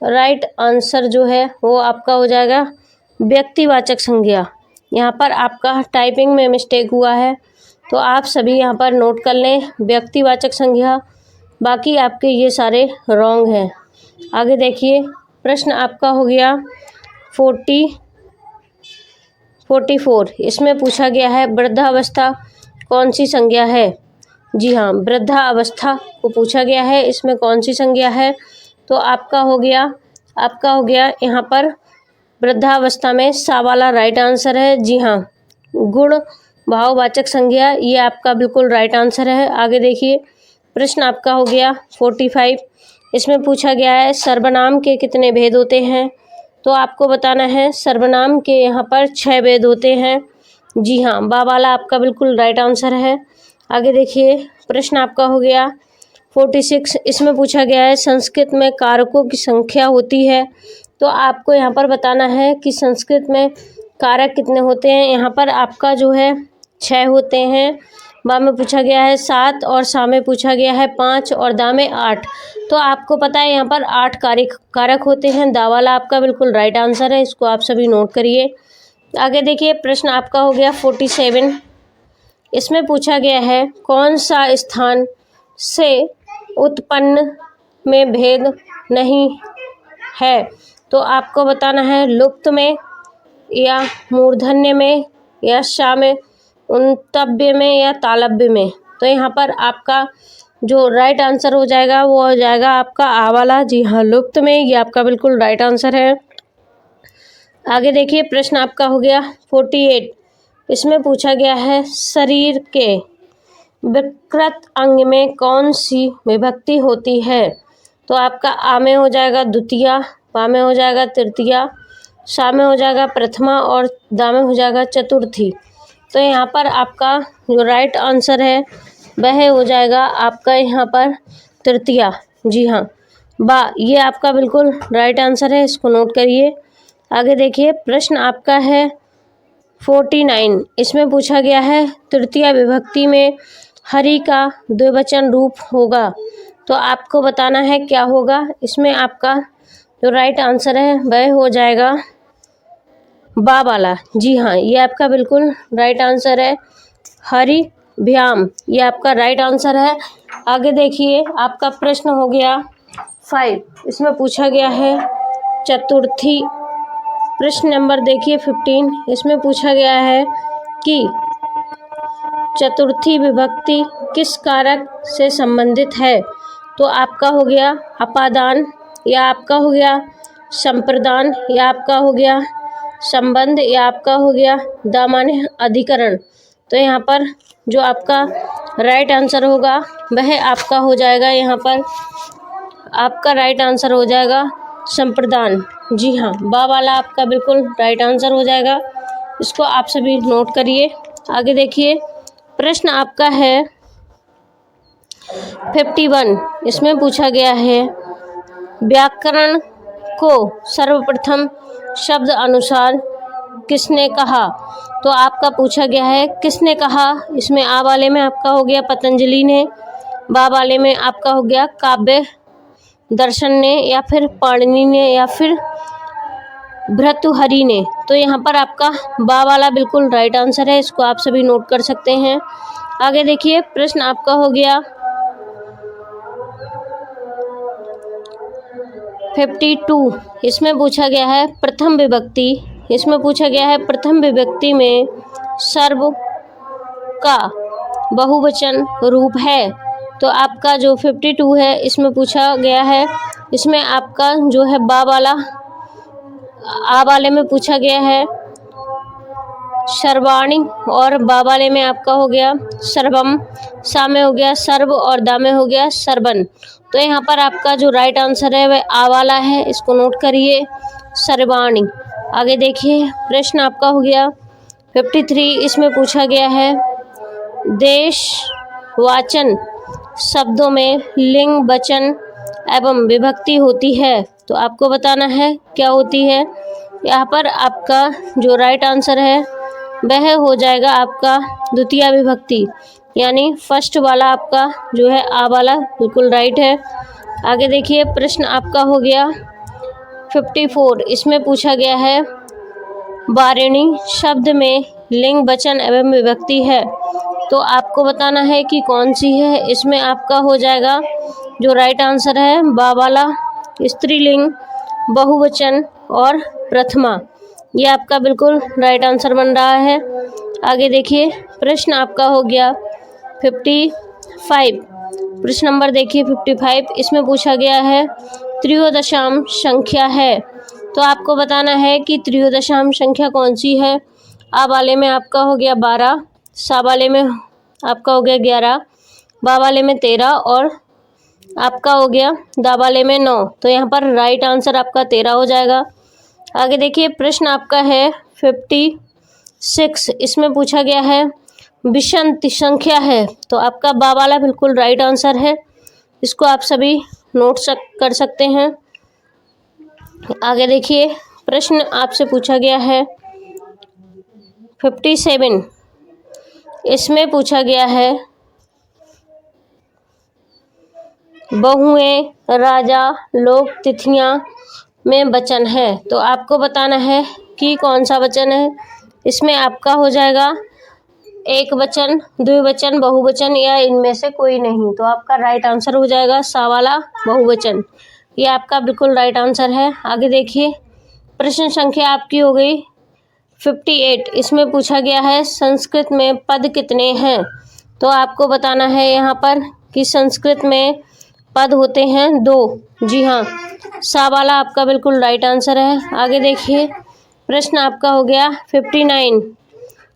राइट आंसर जो है वो आपका हो जाएगा व्यक्तिवाचक संज्ञा। यहाँ पर आपका टाइपिंग में मिस्टेक हुआ है, तो आप सभी यहाँ पर नोट कर लें व्यक्तिवाचक संज्ञा। बाकी आपके ये सारे रॉन्ग हैं। आगे देखिए, प्रश्न आपका हो गया 44। इसमें पूछा गया है वृद्धावस्था कौन सी संज्ञा है। जी हाँ, वृद्धावस्था को पूछा गया है, इसमें कौन सी संज्ञा है। तो आपका हो गया यहाँ पर वृद्धावस्था में सा वाला राइट आंसर है। जी हाँ, गुण भाववाचक संज्ञा, ये आपका बिल्कुल राइट आंसर है। आगे देखिए, प्रश्न आपका हो गया 45। इसमें पूछा गया है सर्वनाम के कितने भेद होते हैं। तो आपको बताना है सर्वनाम के यहाँ पर 6 भेद होते हैं। जी हाँ, बा वाला आपका बिल्कुल राइट आंसर है। आगे देखिए, प्रश्न आपका हो गया 46। इसमें पूछा गया है संस्कृत में कारकों की संख्या होती है। तो आपको यहाँ पर बताना है कि संस्कृत में कारक कितने होते हैं। यहाँ पर आपका जो है 6 होते हैं। बा में पूछा गया है 7 और सा में पूछा गया है 5 और दा में 8। तो आपको पता है यहाँ पर 8 कारक होते हैं। दा वाला आपका बिल्कुल राइट आंसर है, इसको आप सभी नोट करिए। आगे देखिए, प्रश्न आपका हो गया 47। इसमें पूछा गया है कौन सा स्थान से उत्पन्न में भेद नहीं है। तो आपको बताना है लुप्त में या मूर्धन्य में या शा में, उन्तव्य में या तालव्य में। तो यहाँ पर आपका जो राइट आंसर हो जाएगा वो हो जाएगा आपका आ वाला। जी हाँ, लुप्त में, ये आपका बिल्कुल राइट आंसर है। आगे देखिए, प्रश्न आपका हो गया 48। इसमें पूछा गया है शरीर के विकृत अंग में कौन सी विभक्ति होती है। तो आपका आ में हो जाएगा द्वितीया, बा में हो जाएगा तृतीया, सा में हो जाएगा प्रथमा और दा में हो जाएगा चतुर्थी। तो यहाँ पर आपका जो राइट आंसर है वह हो जाएगा आपका यहाँ पर तृतीया। जी हाँ, बा, ये आपका बिल्कुल राइट आंसर है, इसको नोट करिए। आगे देखिए, प्रश्न आपका है 49। इसमें पूछा गया है तृतीया विभक्ति में हरि का द्विवचन रूप होगा। तो आपको बताना है क्या होगा। इसमें आपका जो राइट आंसर है वह हो जाएगा बा वाला। जी हाँ, ये आपका बिल्कुल राइट आंसर है, हरि भ्याम, ये आपका राइट आंसर है। आगे देखिए, आपका प्रश्न हो गया 5। इसमें पूछा गया है चतुर्थी। प्रश्न नंबर देखिए 15। इसमें पूछा गया है कि चतुर्थी विभक्ति किस कारक से संबंधित है। तो आपका हो गया अपादान, या आपका हो गया संप्रदान, या आपका हो गया संबंध, या आपका हो गया दामान्य अधिकरण। तो यहाँ पर जो आपका राइट आंसर होगा वह आपका हो जाएगा, यहाँ पर आपका राइट आंसर हो जाएगा संप्रदान। जी हाँ, बा वाला आपका बिल्कुल राइट आंसर हो जाएगा, इसको आप सभी नोट करिए। आगे देखिए, प्रश्न आपका है 51। इसमें पूछा गया है व्याकरण को सर्वप्रथम शब्द अनुसार किसने कहा। तो आपका पूछा गया है किसने कहा। इसमें आ वाले में आपका हो गया पतंजलि ने, बा वाले में आपका हो गया काव्य दर्शन ने, या फिर पाणिनि ने, या फिर भर्तृहरि ने। तो यहाँ पर आपका बा वाला बिल्कुल राइट आंसर है, इसको आप सभी नोट कर सकते हैं। आगे देखिए, प्रश्न आपका हो गया 52। इसमें पूछा गया है प्रथम विभक्ति। इसमें पूछा गया है प्रथम विभक्ति में सर्व का बहुवचन रूप है। तो आपका जो 52 है इसमें पूछा गया है, इसमें आपका जो है बा वाला, आ वाले में पूछा गया है सर्वाणी, और बा वाले में आपका हो गया सर्वम, सा में हो गया सर्व और दा में हो गया सर्वन। तो यहाँ पर आपका जो राइट आंसर है वह आ वाला है, इसको नोट करिए, सर्वाणी। आगे देखिए, प्रश्न आपका हो गया 53। इसमें पूछा गया है देशवाचन शब्दों में लिंग वचन एवं विभक्ति होती है। तो आपको बताना है क्या होती है। यहाँ पर आपका जो राइट आंसर है वह हो जाएगा आपका द्वितीय विभक्ति, यानी फर्स्ट वाला आपका जो है आ वाला बिल्कुल राइट है। आगे देखिए, प्रश्न आपका हो गया 54। इसमें पूछा गया है वारिणी शब्द में लिंग वचन एवं विभक्ति है। तो आपको बताना है कि कौन सी है। इसमें आपका हो जाएगा जो राइट आंसर है बा वाला, स्त्रीलिंग, बहुवचन और प्रथमा, ये आपका बिल्कुल राइट आंसर बन रहा है। आगे देखिए, प्रश्न आपका हो गया 55। प्रश्न नंबर देखिए 55। इसमें पूछा गया है त्रयोदशाम संख्या है। तो आपको बताना है कि त्रयोदशाम संख्या कौन सी है। आ वाले में आपका हो गया 12, सा वाले में आपका हो गया 11, बा वाले में 13 और आपका हो गया दा वाले में 9। तो यहाँ पर राइट आंसर आपका 13 हो जाएगा। आगे देखिए प्रश्न आपका है 56। इसमें पूछा गया है विषम संख्या है, तो आपका बा वाला बिल्कुल राइट आंसर है। इसको आप सभी नोट कर सकते हैं। आगे देखिए प्रश्न आपसे पूछा गया है 57। इसमें पूछा गया है बहुएं, राजा, लोक, तिथियां में वचन है, तो आपको बताना है कि कौन सा वचन है। इसमें आपका हो जाएगा एक वचन, द्विवचन, बहुवचन या इनमें से कोई नहीं। तो आपका राइट आंसर हो जाएगा सा वाला बहुवचन। ये आपका बिल्कुल राइट आंसर है। आगे देखिए प्रश्न संख्या आपकी हो गई 58। इसमें पूछा गया है संस्कृत में पद कितने हैं, तो आपको बताना है यहाँ पर कि संस्कृत में पद होते हैं 2। जी हाँ, सा वाला आपका बिल्कुल राइट आंसर है। आगे देखिए प्रश्न आपका हो गया 59।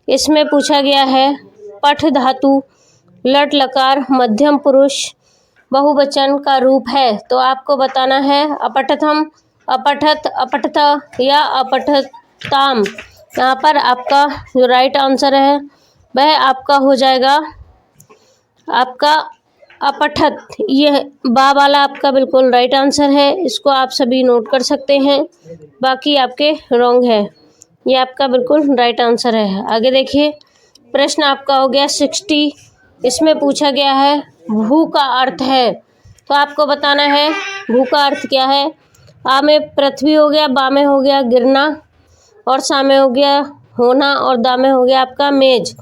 इसमें पूछा गया है पठ धातु लट लकार मध्यम पुरुष बहुवचन का रूप है, तो आपको बताना है अपठथम, अपठत, अपठत या अपठताम। यहाँ पर आपका जो राइट आंसर है वह आपका हो जाएगा आपका अपठत। यह बा वाला आपका बिल्कुल राइट आंसर है। इसको आप सभी नोट कर सकते हैं, बाकी आपके रॉन्ग है। ये आपका बिल्कुल राइट आंसर है। आगे देखिए प्रश्न आपका हो गया 60। इसमें पूछा गया है भू का अर्थ है, तो आपको बताना है भू का अर्थ क्या है। आ में पृथ्वी हो गया, बा में हो गया गिरना, और सा में हो गया होना, और दा में हो गया आपका मेज।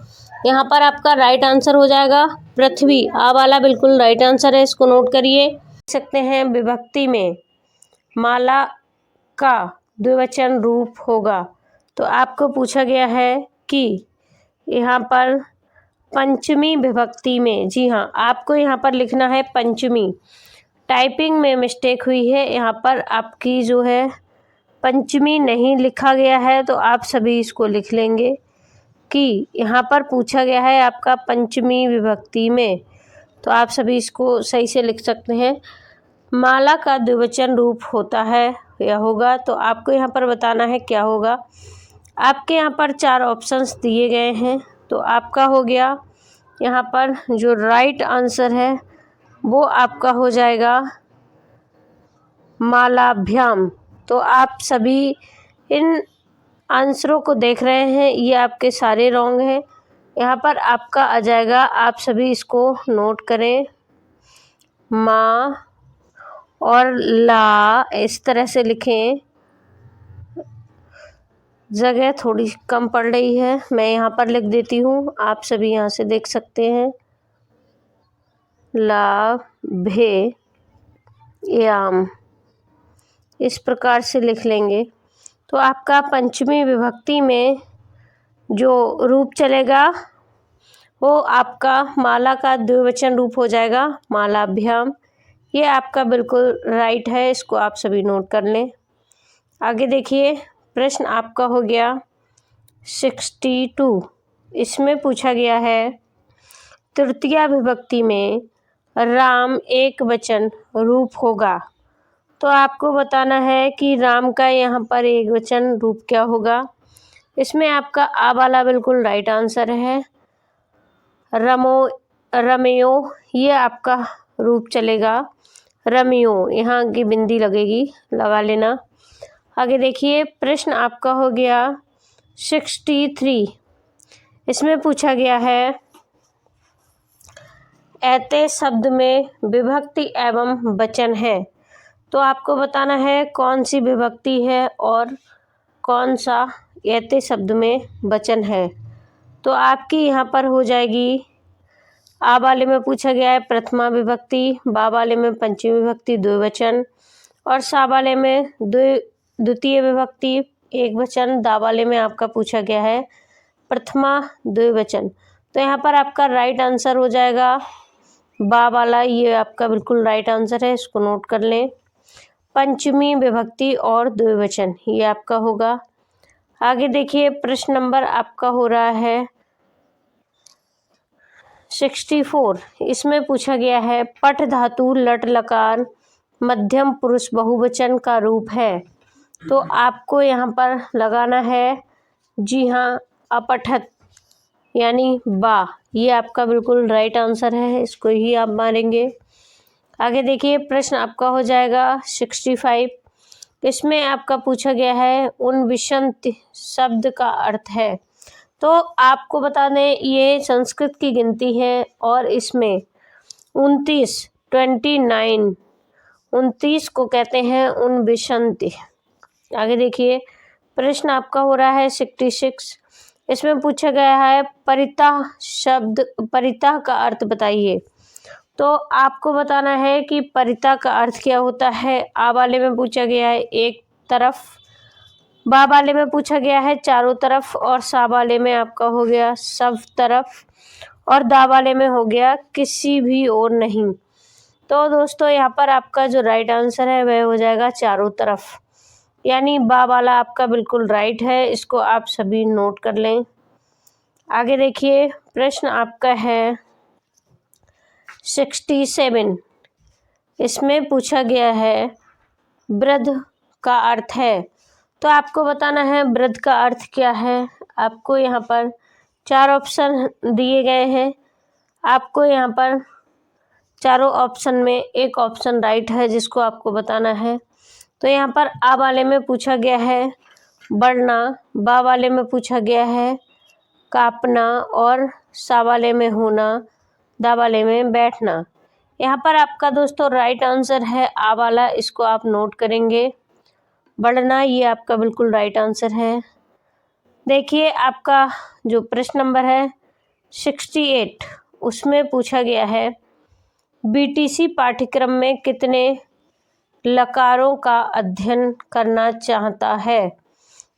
यहाँ पर आपका राइट आंसर हो जाएगा पृथ्वी। आ वाला बिल्कुल राइट आंसर है, इसको नोट करिए। देख सकते हैं विभक्ति में माला का द्विवचन रूप होगा, तो आपको पूछा गया है कि यहाँ पर पंचमी विभक्ति में, जी हाँ, आपको यहाँ पर लिखना है पंचमी। टाइपिंग में मिस्टेक हुई है, यहाँ पर आपकी जो है पंचमी नहीं लिखा गया है, तो आप सभी इसको लिख लेंगे कि यहाँ पर पूछा गया है आपका पंचमी विभक्ति में, तो आप सभी इसको सही से लिख सकते हैं। माला का द्विवचन रूप होता है या होगा, तो आपको यहाँ पर बताना है क्या होगा। आपके यहाँ पर 4 ऑप्शंस दिए गए हैं, तो आपका हो गया यहाँ पर जो राइट आंसर है वो आपका हो जाएगा मालाभ्याम। तो आप सभी इन आंसरों को देख रहे हैं, ये आपके सारे रॉन्ग हैं। यहाँ पर आपका आ जाएगा, आप सभी इसको नोट करें, माँ और ला इस तरह से लिखें। जगह थोड़ी कम पड़ रही है, मैं यहाँ पर लिख देती हूँ, आप सभी यहाँ से देख सकते हैं। ला भे याम इस प्रकार से लिख लेंगे, तो आपका पंचमी विभक्ति में जो रूप चलेगा वो आपका माला का द्विवचन रूप हो जाएगा मालाभ्याम। ये आपका बिल्कुल राइट है, इसको आप सभी नोट कर लें। आगे देखिए प्रश्न आपका हो गया 62। इसमें पूछा गया है तृतीया विभक्ति में राम एक वचन रूप होगा, तो आपको बताना है कि राम का यहाँ पर एक वचन रूप क्या होगा। इसमें आपका आ वाला बिल्कुल राइट आंसर है। रमो, रमयो ये आपका रूप चलेगा रमियो, यहाँ की बिंदी लगेगी, लगा लेना। आगे देखिए प्रश्न आपका हो गया 63। इसमें पूछा गया है ऐते शब्द में विभक्ति एवं वचन है, तो आपको बताना है कौन सी विभक्ति है और कौन सा ऐते शब्द में वचन है। तो आपकी यहाँ पर हो जाएगी, आ वाले में पूछा गया है प्रथमा विभक्ति, बा वाले में पंचमी विभक्ति द्विवचन, और सा वाले में द्वितीय विभक्ति एक वचन, दा वाले में आपका पूछा गया है प्रथमा द्विवचन। तो यहाँ पर आपका राइट आंसर हो जाएगा बा वाला, ये आपका बिल्कुल राइट आंसर है, इसको नोट कर लें। पंचमी विभक्ति और द्विवचन ये आपका होगा। आगे देखिए प्रश्न नंबर आपका हो रहा है 64। इसमें पूछा गया है पठ धातु लट लकार मध्यम पुरुष बहुवचन का रूप है, तो आपको यहाँ पर लगाना है, जी हाँ, अपठत यानी बा। ये आपका बिल्कुल राइट आंसर है, इसको ही आप मारेंगे। आगे देखिए, प्रश्न आपका हो जाएगा 65। इसमें आपका पूछा गया है उन विषंत शब्द का अर्थ है। तो आपको बता दें, ये संस्कृत की गिनती है और इसमें 29 को कहते हैं उन विषंत। आगे देखिए, प्रश्न आपका हो रहा है 66। इसमें पूछा गया है परिता का अर्थ बताइए। तो आपको बताना है कि परिता का अर्थ क्या होता है। आ वाले में पूछा गया है एक तरफ, बा वाले में पूछा गया है चारों तरफ, और सा वाले में आपका हो गया सब तरफ, और दा वाले में हो गया किसी भी ओर नहीं। तो दोस्तों, यहाँ पर आपका जो राइट आंसर है वह हो जाएगा चारों तरफ, यानी बा वाला आपका बिल्कुल राइट है। इसको आप सभी नोट कर लें। आगे देखिए, प्रश्न आपका है 67। इसमें पूछा गया है वृद्ध का अर्थ है। तो आपको बताना है वृद्ध का अर्थ क्या है। आपको यहाँ पर 4 ऑप्शन दिए गए हैं। आपको यहाँ पर चारों ऑप्शन में एक ऑप्शन राइट है जिसको आपको बताना है। तो यहाँ पर आ वाले में पूछा गया है बढ़ना, बा वाले में पूछा गया है कांपना, और सा वाले में होना, दा वाले में बैठना। यहाँ पर आपका दोस्तों राइट आंसर है आ वाला, इसको आप नोट करेंगे। बढ़ना, ये आपका बिल्कुल राइट आंसर है। देखिए, आपका जो प्रश्न नंबर है 68, उसमें पूछा गया है बीटीसी पाठ्यक्रम में कितने लकारों का अध्ययन करना चाहता है।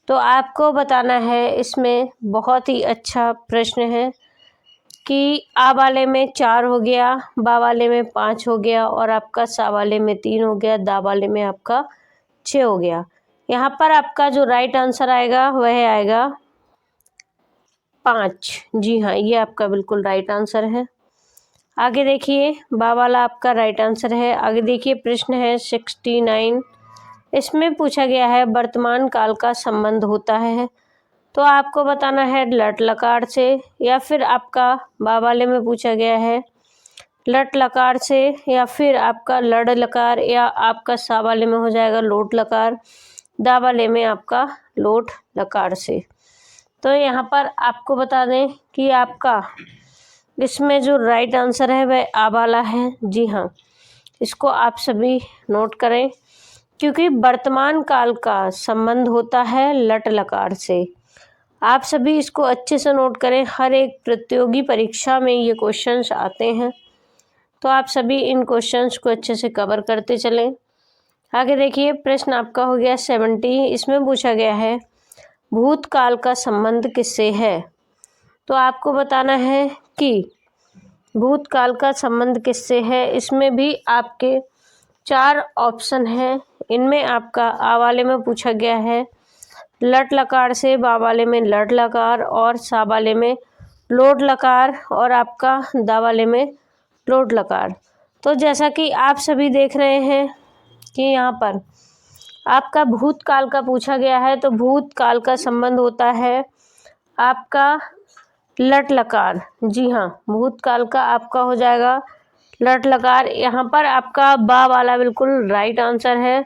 तो आपको बताना है, इसमें बहुत ही अच्छा प्रश्न है कि आ वाले में 4 हो गया, बा वाले में 5 हो गया, और आपका सा वाले में 3 हो गया, दा वाले में आपका 6 हो गया। यहाँ पर आपका जो राइट आंसर आएगा वह आएगा 5। जी हाँ, ये आपका बिल्कुल राइट आंसर है। आगे देखिए, बा वाला आपका राइट आंसर है। आगे देखिए, प्रश्न है 69। इसमें पूछा गया है वर्तमान काल का संबंध होता है। तो आपको बताना है लट लकार से, या फिर आपका बा वाले में पूछा गया है लट लकार से, या फिर आपका लड़ लकार, या आपका सा वाले में हो जाएगा लोट लकार, दा वाले में आपका लोट लकार से। तो यहाँ पर आपको बता दें कि आपका इसमें जो राइट आंसर है वह आ वाला है। जी हाँ, इसको आप सभी नोट करें, क्योंकि वर्तमान काल का संबंध होता है लट लकार से। आप सभी इसको अच्छे से नोट करें, हर एक प्रतियोगी परीक्षा में ये क्वेश्चंस आते हैं, तो आप सभी इन क्वेश्चंस को अच्छे से कवर करते चलें। आगे देखिए, प्रश्न आपका हो गया 70। इसमें पूछा गया है भूतकाल का संबंध किससे है। तो आपको बताना है कि भूतकाल का संबंध किससे है। इसमें भी आपके 4 ऑप्शन हैं। इनमें आपका आ वाले में पूछा गया है लट लकार से, बा वाले में लट लकार, और सा वाले में लोट लकार, और आपका दा वाले में लोट लकार। तो जैसा कि आप सभी देख रहे हैं कि यहाँ पर आपका भूतकाल का पूछा गया है, तो भूतकाल का संबंध होता है आपका लट लकार। जी हाँ, भूतकाल का आपका हो जाएगा लट लकार। यहाँ पर आपका बा वाला बिल्कुल राइट आंसर है।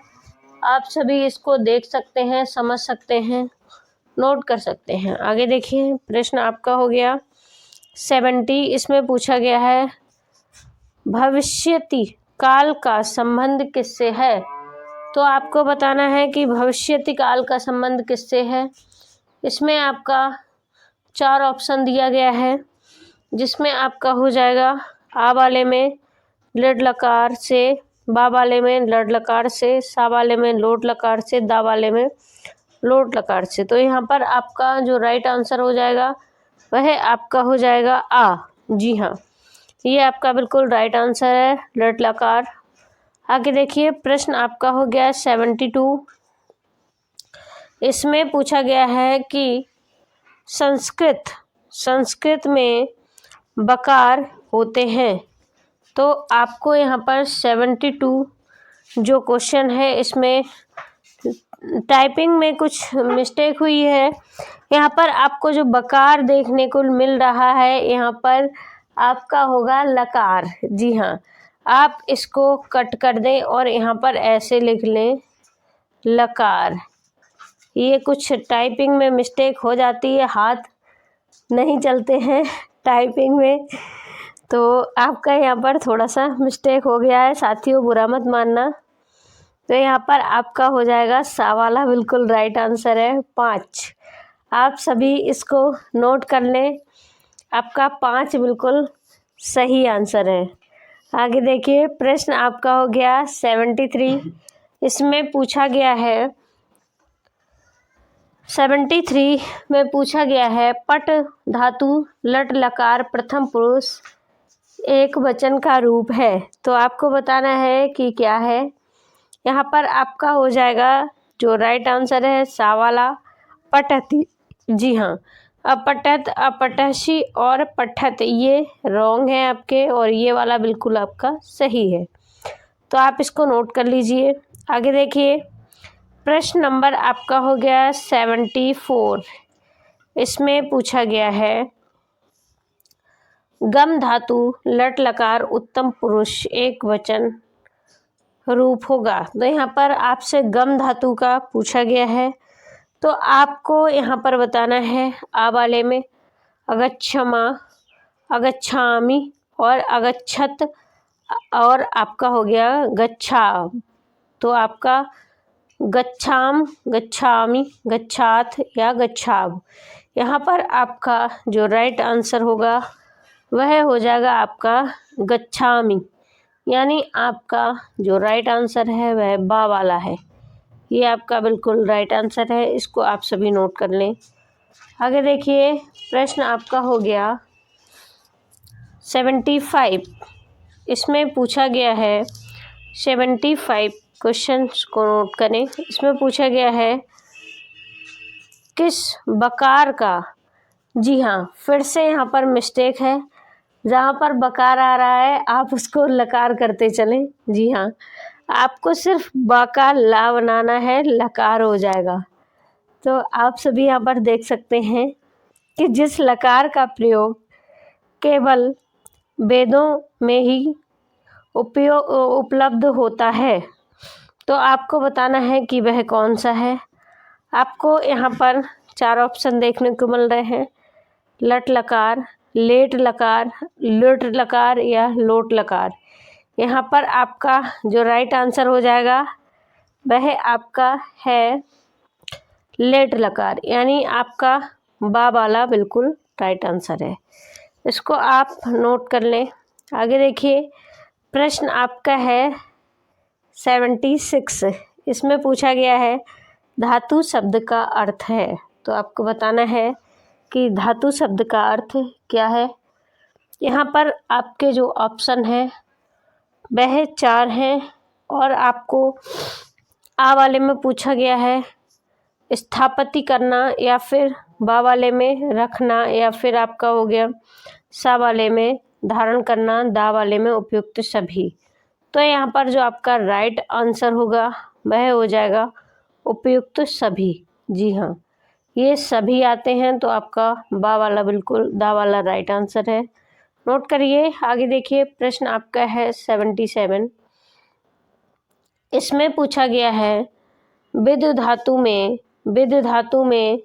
आप सभी इसको देख सकते हैं, समझ सकते हैं, नोट कर सकते हैं। आगे देखिए, प्रश्न आपका हो गया 70। इसमें पूछा गया है भविष्यति काल का संबंध किससे है। तो आपको बताना है कि भविष्यति काल का संबंध किससे है। इसमें आपका 4 ऑप्शन दिया गया है, जिसमें आपका हो जाएगा आ वाले में लट लकार से, बा वाले में लट लकार से, सा वाले में लोट लकार से, दा वाले में लोट लकार से। तो यहाँ पर आपका जो राइट आंसर हो जाएगा वह आपका हो जाएगा आ। जी हाँ, ये आपका बिल्कुल राइट आंसर है, लट लकार। आगे देखिए, प्रश्न आपका हो गया 72। इसमें पूछा गया है कि संस्कृत में बकार होते हैं। तो आपको यहाँ पर 72 जो क्वेश्चन है, इसमें टाइपिंग में कुछ मिस्टेक हुई है। यहाँ पर आपको जो बकार देखने को मिल रहा है, यहाँ पर आपका होगा लकार। जी हाँ, आप इसको कट कर दें और यहाँ पर ऐसे लिख लें लकार। ये कुछ टाइपिंग में मिस्टेक हो जाती है, हाथ नहीं चलते हैं टाइपिंग में, तो आपका यहाँ पर थोड़ा सा मिस्टेक हो गया है साथियों, बुरा मत मानना। तो यहाँ पर आपका हो जाएगा सा वाला बिल्कुल राइट आंसर है 5। आप सभी इसको नोट कर लें, आपका 5 बिल्कुल सही आंसर है। आगे देखिए, प्रश्न आपका हो गया 73। इसमें पूछा गया है 73 में पूछा गया है पट धातु लट लकार प्रथम पुरुष एक वचन का रूप है। तो आपको बताना है कि क्या है। यहाँ पर आपका हो जाएगा जो राइट आंसर है सा वाला पठति। जी हाँ, अपठत, अपठसी और पठत ये रॉन्ग है आपके, और ये वाला बिल्कुल आपका सही है। तो आप इसको नोट कर लीजिए। आगे देखिए, प्रश्न नंबर आपका हो गया 74। इसमें पूछा गया है गम धातु लट लकार उत्तम पुरुष एक वचन रूप होगा। तो यहाँ पर आपसे गम धातु का पूछा गया है, तो आपको यहाँ पर बताना है आ वाले में अगच्छमा, अगच्छामि और अगच्छत, और आपका हो गया गच्छा। तो आपका गच्छाम, गच्छामि, गच्छात या गच्छाव। यहाँ पर आपका जो राइट आंसर होगा वह हो जाएगा आपका गच्छामि, यानी आपका जो राइट आंसर है वह बा वाला है। ये आपका बिल्कुल राइट आंसर है, इसको आप सभी नोट कर लें। आगे देखिए, प्रश्न आपका हो गया 75। इसमें पूछा गया है 75 क्वेश्चंस को नोट करें। इसमें पूछा गया है किस बकार का, जी हाँ, फिर से यहाँ पर मिस्टेक है, जहाँ पर बकार आ रहा है आप उसको लकार करते चलें। जी हाँ, आपको सिर्फ बा का ला बनाना है, लकार हो जाएगा। तो आप सभी यहाँ पर देख सकते हैं कि जिस लकार का प्रयोग केवल वेदों में ही उपलब्ध होता है, तो आपको बताना है कि वह कौन सा है। आपको यहाँ पर 4 ऑप्शन देखने को मिल रहे हैं, लट लकार, लेट लकार, लुट लकार या लोट लकार। यहाँ पर आपका जो राइट आंसर हो जाएगा वह आपका है लेट लकार, यानी आपका बा वाला बिल्कुल राइट आंसर है। इसको आप नोट कर लें। आगे देखिए, प्रश्न आपका है 76। इसमें पूछा गया है धातु शब्द का अर्थ है। तो आपको बताना है कि धातु शब्द का अर्थ क्या है। यहाँ पर आपके जो ऑप्शन है वह 4 हैं, और आपको आ वाले में पूछा गया है स्थापति करना, या फिर बा वाले में रखना, या फिर आपका हो गया सा वाले में धारण करना, दा वाले में उपयुक्त सभी। तो यहाँ पर जो आपका राइट आंसर होगा वह हो जाएगा उपयुक्त सभी। जी हाँ, ये सभी आते हैं, तो आपका बा वाला बिल्कुल दा वाला राइट आंसर है। नोट करिए। आगे देखिए, प्रश्न आपका है 77। इसमें पूछा गया है विद धातु में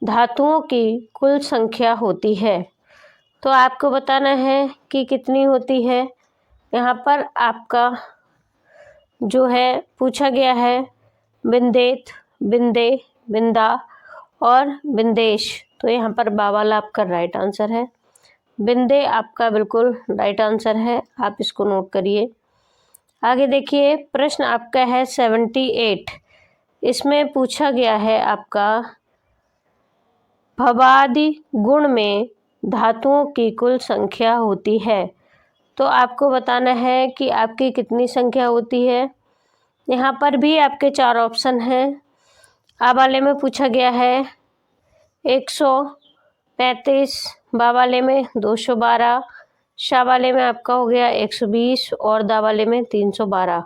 धातुओं की कुल संख्या होती है। तो आपको बताना है कि कितनी होती है। यहाँ पर आपका जो है पूछा गया है बिंदेत, बिंदे, बिंदा और बिंदेश। तो यहाँ पर बा वाला आपका राइट आंसर है। बिंदे आपका बिल्कुल राइट आंसर है, आप इसको नोट करिए। आगे देखिए, प्रश्न आपका है 78। इसमें पूछा गया है आपका भवादि गुण में धातुओं की कुल संख्या होती है। तो आपको बताना है कि आपकी कितनी संख्या होती है। यहाँ पर भी आपके 4 ऑप्शन हैं। आ वाले में पूछा गया है 135, बा वाले में 212, शा वाले में आपका हो गया 120 और दा वाले में 312।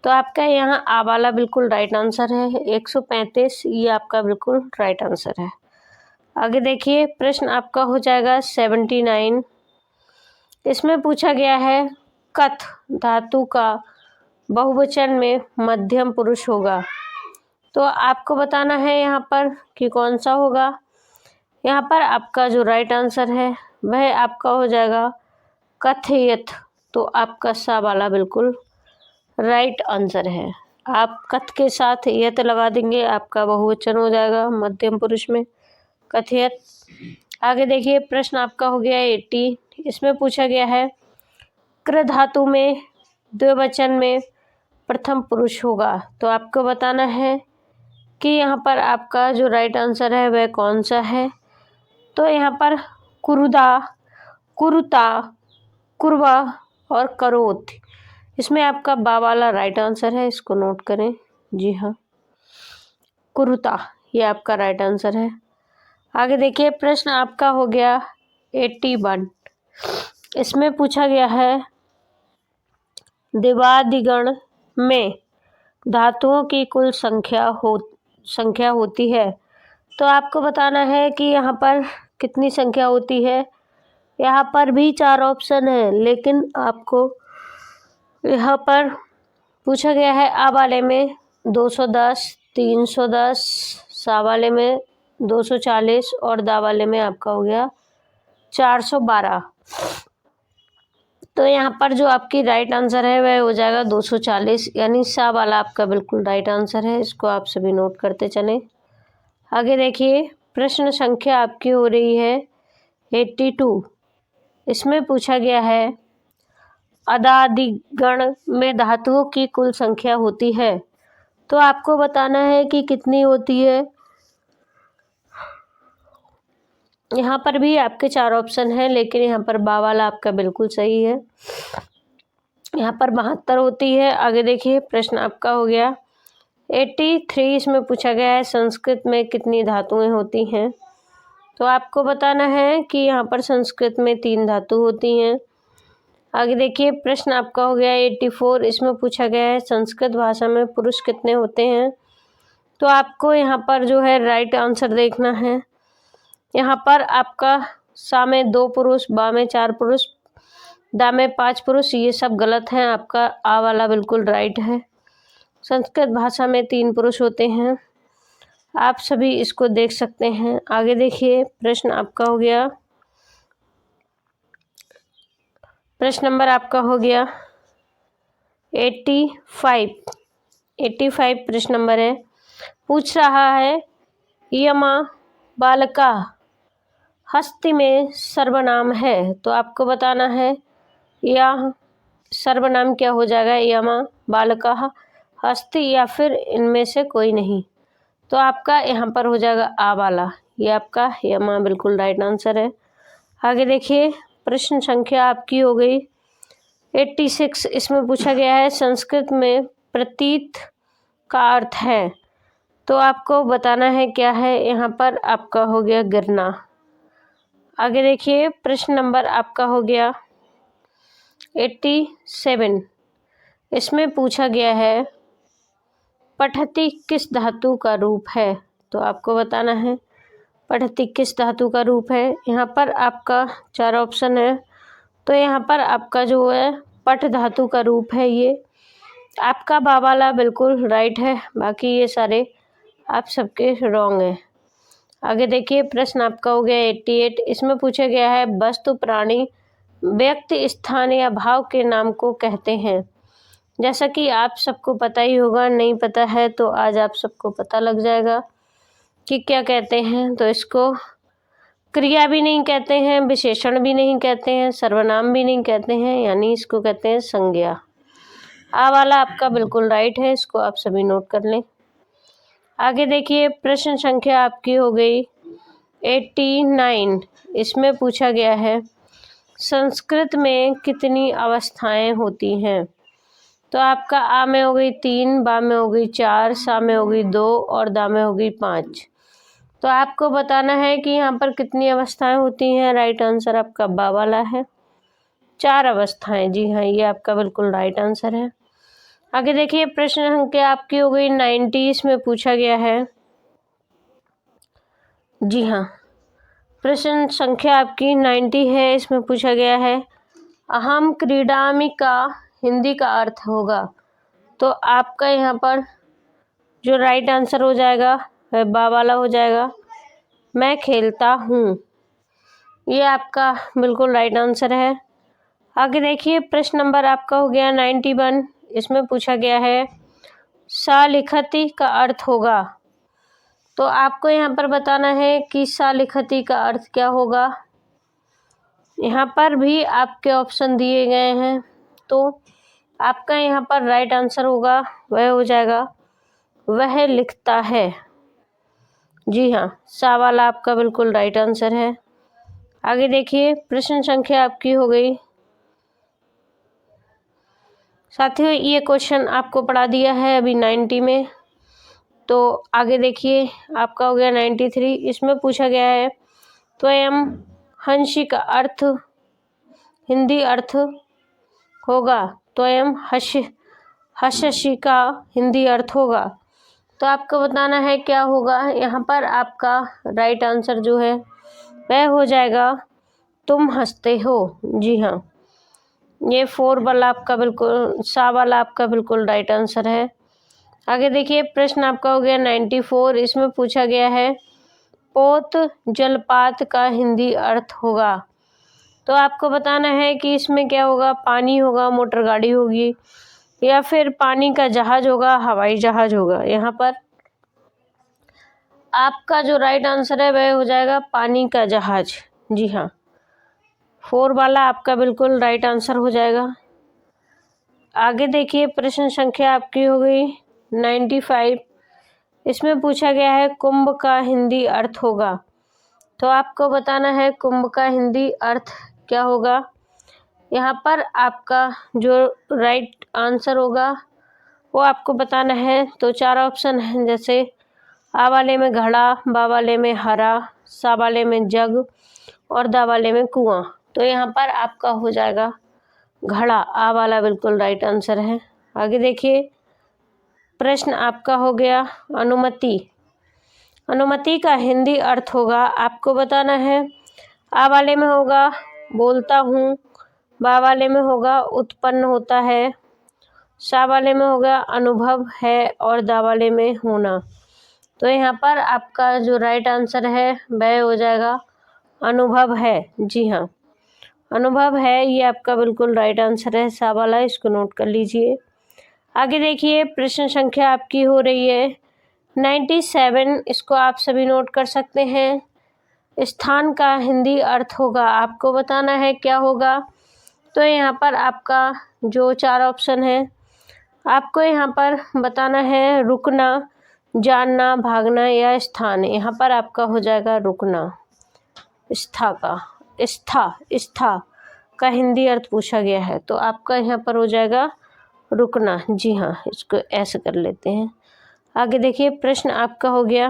तो आपका यहाँ आ वाला बिल्कुल राइट आंसर है। 135 ये आपका बिल्कुल राइट आंसर है। आगे देखिए, प्रश्न आपका हो जाएगा 79। इसमें पूछा गया है कथ धातु का बहुवचन में मध्यम पुरुष होगा। तो आपको बताना है यहाँ पर कि कौन सा होगा। यहाँ पर आपका जो राइट आंसर है वह आपका हो जाएगा कथयत। तो आपका सा वाला बिल्कुल राइट आंसर है। आप कथ के साथ यत लगा देंगे, आपका बहुवचन हो जाएगा मध्यम पुरुष में कथयत। आगे देखिए, प्रश्न आपका हो गया 80। इसमें पूछा गया है कृ धातु में द्विवचन में प्रथम पुरुष होगा। तो आपको बताना है कि यहाँ पर आपका जो राइट आंसर है वह कौन सा है। तो यहाँ पर कुरुदा, कुरुता, कुरवा और करोत, इसमें आपका बा वाला राइट आंसर है, इसको नोट करें। जी हाँ, कुरुता ये आपका राइट आंसर है। आगे देखिए, प्रश्न आपका हो गया 81। इसमें पूछा गया है दिवादिगण में धातुओं की कुल संख्या होती है। तो आपको बताना है कि यहाँ पर कितनी संख्या होती है। यहाँ पर भी 4 ऑप्शन है, लेकिन आपको यहाँ पर पूछा गया है आ वाले में 210, 310, सा वाले में 240 और दा वाले में आपका हो गया 412। तो यहाँ पर जो आपकी राइट आंसर है वह हो जाएगा 240, यानी सा वाला आपका बिल्कुल राइट आंसर है। इसको आप सभी नोट करते चलें। आगे देखिए, प्रश्न संख्या आपकी हो रही है 82। इसमें पूछा गया है अदादिगण में धातुओं की कुल संख्या होती है। तो आपको बताना है कि कितनी होती है। यहाँ पर भी आपके 4 ऑप्शन हैं, लेकिन यहाँ पर बा वाला आपका बिल्कुल सही है। यहाँ पर 72 होती है। आगे देखिए, प्रश्न आपका हो गया 83। इसमें पूछा गया है संस्कृत में कितनी धातुएं होती हैं। तो आपको बताना है कि यहाँ पर संस्कृत में 3 धातु होती हैं। आगे देखिए, प्रश्न आपका हो गया 84। इसमें पूछा गया है संस्कृत भाषा में पुरुष कितने होते हैं। तो आपको यहाँ पर जो है राइट आंसर देखना है। यहाँ पर आपका सा में 2 पुरुष, बा में 4 पुरुष, दा में 5 पुरुष, ये सब गलत हैं। आपका आ वाला बिल्कुल राइट है। संस्कृत भाषा में 3 पुरुष होते हैं। आप सभी इसको देख सकते हैं। आगे देखिए, प्रश्न आपका हो गया, प्रश्न नंबर आपका हो गया 85। 85 प्रश्न नंबर है। पूछ रहा है यमा बालका हस्ती में सर्वनाम है। तो आपको बताना है यह सर्वनाम क्या हो जाएगा, यमा, बालका, हस्ती या फिर इनमें से कोई नहीं। तो आपका यहाँ पर हो जाएगा आ वाला, ये आपका यमा बिल्कुल राइट आंसर है। आगे देखिए, प्रश्न संख्या आपकी हो गई 86। इसमें पूछा गया है संस्कृत में प्रतीत का अर्थ है। तो आपको बताना है क्या है। यहाँ पर आपका हो गया गिरना। आगे देखिए, प्रश्न नंबर आपका हो गया 87। इसमें पूछा गया है पठति किस धातु का रूप है। तो आपको बताना है पठति किस धातु का रूप है। यहाँ पर आपका 4 ऑप्शन है। तो यहाँ पर आपका जो है पठ धातु का रूप है। ये आपका बा वाला बिल्कुल राइट है, बाकी ये सारे आप सबके रॉन्ग हैं। आगे देखिए, प्रश्न आपका हो गया 88। इसमें पूछा गया है वस्तु, प्राणी, व्यक्ति, स्थान या भाव के नाम को कहते हैं। जैसा कि आप सबको पता ही होगा, नहीं पता है तो आज आप सबको पता लग जाएगा कि क्या कहते हैं। तो इसको क्रिया भी नहीं कहते हैं, विशेषण भी नहीं कहते हैं, सर्वनाम भी नहीं कहते हैं, यानी इसको कहते हैं संज्ञा। आ वाला आपका बिल्कुल राइट है, इसको आप सभी नोट कर लें। आगे देखिए, प्रश्न संख्या आपकी हो गई 89। इसमें पूछा गया है संस्कृत में कितनी अवस्थाएं होती हैं। तो आपका आ में हो गई 3, बा में हो गई 4, सा में हो गई 2 और दा में हो गई 5। तो आपको बताना है कि यहाँ पर कितनी अवस्थाएं होती हैं। राइट आंसर आपका बा वाला है, 4 अवस्थाएं। जी हाँ, ये आपका बिल्कुल राइट आंसर है। आगे देखिए प्रश्न संख्या आपकी हो गई 90, इसमें पूछा गया है, जी हाँ, प्रश्न संख्या आपकी 90 है, इसमें पूछा गया है अहम क्रीडामि का हिंदी का अर्थ होगा। तो आपका यहाँ पर जो राइट आंसर हो जाएगा वह बा वाला हो जाएगा, मैं खेलता हूँ। ये आपका बिल्कुल राइट आंसर है। आगे देखिए प्रश्न नंबर आपका हो गया 91, इसमें पूछा गया है सा लिखति का अर्थ होगा। तो आपको यहाँ पर बताना है कि सा लिखति का अर्थ क्या होगा। यहाँ पर भी आपके ऑप्शन दिए गए हैं, तो आपका यहाँ पर राइट आंसर होगा वह हो जाएगा वह लिखता है। जी हाँ, सा वाला आपका बिल्कुल राइट आंसर है। आगे देखिए प्रश्न संख्या आपकी हो गई, साथियों ये क्वेश्चन आपको पढ़ा दिया है अभी 90 में। तो आगे देखिए आपका हो गया 93, इसमें पूछा गया है त्वयं हंसी का अर्थ हिंदी अर्थ होगा। त्वयं हंसी का हिंदी अर्थ होगा। तो आपको बताना है क्या होगा। यहाँ पर आपका राइट आंसर जो है वह हो जाएगा तुम हंसते हो। जी हाँ, ये 4 वाला आपका बिल्कुल सा वाला आपका बिल्कुल राइट आंसर है। आगे देखिए प्रश्न आपका हो गया 94, इसमें पूछा गया है पोत जलपात का हिंदी अर्थ होगा। तो आपको बताना है कि इसमें क्या होगा, पानी होगा, मोटर गाड़ी होगी, या फिर पानी का जहाज होगा, हवाई जहाज होगा। यहाँ पर आपका जो राइट आंसर है वह हो जाएगा पानी का जहाज। जी हाँ, 4 वाला आपका बिल्कुल राइट आंसर हो जाएगा। आगे देखिए प्रश्न संख्या आपकी हो गई 95, इसमें पूछा गया है कुंभ का हिंदी अर्थ होगा। तो आपको बताना है कुंभ का हिंदी अर्थ क्या होगा। यहाँ पर आपका जो राइट आंसर होगा वो आपको बताना है। तो 4 ऑप्शन हैं, जैसे आ वाले में घड़ा, बा वाले में हरा, सा वाले में जग और दा वाले में कुआं। तो यहाँ पर आपका हो जाएगा घड़ा, आ वाला बिल्कुल राइट आंसर है। आगे देखिए प्रश्न आपका हो गया अनुमति। अनुमति का हिंदी अर्थ होगा, आपको बताना है। आ वाले में होगा बोलता हूँ, बा वाले में होगा उत्पन्न होता है, सा वाले में होगा अनुभव है और दा वाले में होना। तो यहाँ पर आपका जो राइट आंसर है वह हो जाएगा अनुभव है। जी हाँ, अनुभव है, ये आपका बिल्कुल राइट आंसर है सा वाला, इसको नोट कर लीजिए। आगे देखिए प्रश्न संख्या आपकी हो रही है 97, इसको आप सभी नोट कर सकते हैं। स्थान का हिंदी अर्थ होगा, आपको बताना है क्या होगा। तो यहाँ पर आपका जो 4 ऑप्शन है, आपको यहाँ पर बताना है रुकना, जानना, भागना या स्थान। यहाँ पर आपका हो जाएगा रुकना। स्था का हिंदी अर्थ पूछा गया है, तो आपका यहाँ पर हो जाएगा रुकना। जी हाँ, इसको ऐसे कर लेते हैं। आगे देखिए प्रश्न आपका हो गया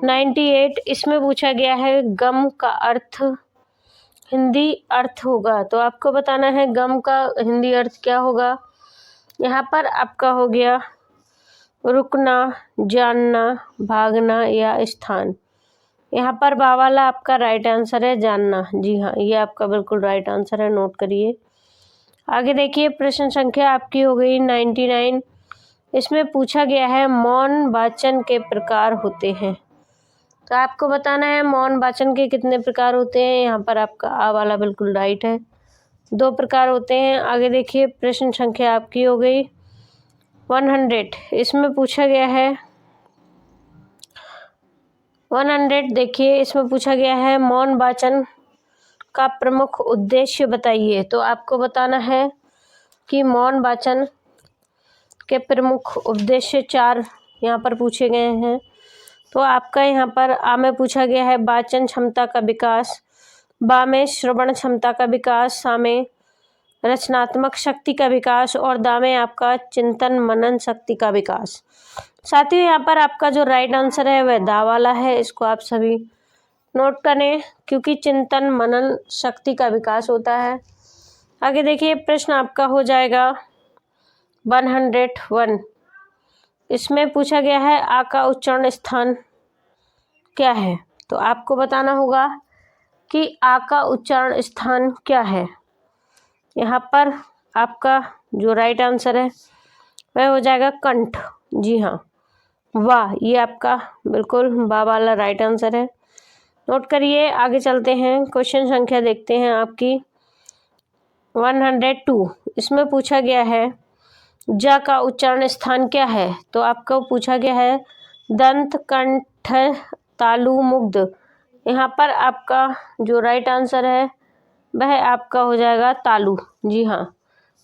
98, इसमें पूछा गया है गम का अर्थ हिंदी अर्थ होगा। तो आपको बताना है गम का हिंदी अर्थ क्या होगा। यहाँ पर आपका हो गया रुकना, जानना, भागना या स्थान। यहाँ पर बा वाला आपका राइट आंसर है जानना। जी हाँ, ये आपका बिल्कुल राइट आंसर है, नोट करिए। आगे देखिए प्रश्न संख्या आपकी हो गई 99, इसमें पूछा गया है मौन वाचन के प्रकार होते हैं। तो आपको बताना है मौन वाचन के कितने प्रकार होते हैं। यहाँ पर आपका आ वाला बिल्कुल राइट है, 2 प्रकार होते हैं। आगे देखिए प्रश्न संख्या आपकी हो गई 100, इसमें पूछा गया है 100, देखिए इसमें पूछा गया है मौन वाचन का प्रमुख उद्देश्य बताइए। तो आपको बताना है कि मौन वाचन के प्रमुख उद्देश्य 4 यहाँ पर पूछे गए हैं। तो आपका यहाँ पर आ में पूछा गया है वाचन क्षमता का विकास, बा में श्रवण क्षमता का विकास, सा में रचनात्मक शक्ति का विकास और दा में आपका चिंतन मनन शक्ति का विकास। साथियों यहाँ पर आपका जो राइट आंसर है वह दा वाला है, इसको आप सभी नोट करें, क्योंकि चिंतन मनन शक्ति का विकास होता है। आगे देखिए प्रश्न आपका हो जाएगा 101 इसमें पूछा गया है आ का उच्चारण स्थान क्या है। तो आपको बताना होगा कि आ का उच्चारण स्थान क्या है। यहाँ पर आपका जो राइट आंसर है वह हो जाएगा कंठ। जी हाँ, वाह, ये आपका बिल्कुल बा वाला राइट आंसर है। नोट करिए, आगे चलते हैं। क्वेश्चन संख्या देखते हैं आपकी 102। इसमें पूछा गया है जा का उच्चारण स्थान क्या है। तो आपको पूछा गया है दंत, कंठ, तालु, मुग्ध। यहाँ पर आपका जो राइट आंसर है वह आपका हो जाएगा तालु। जी हाँ,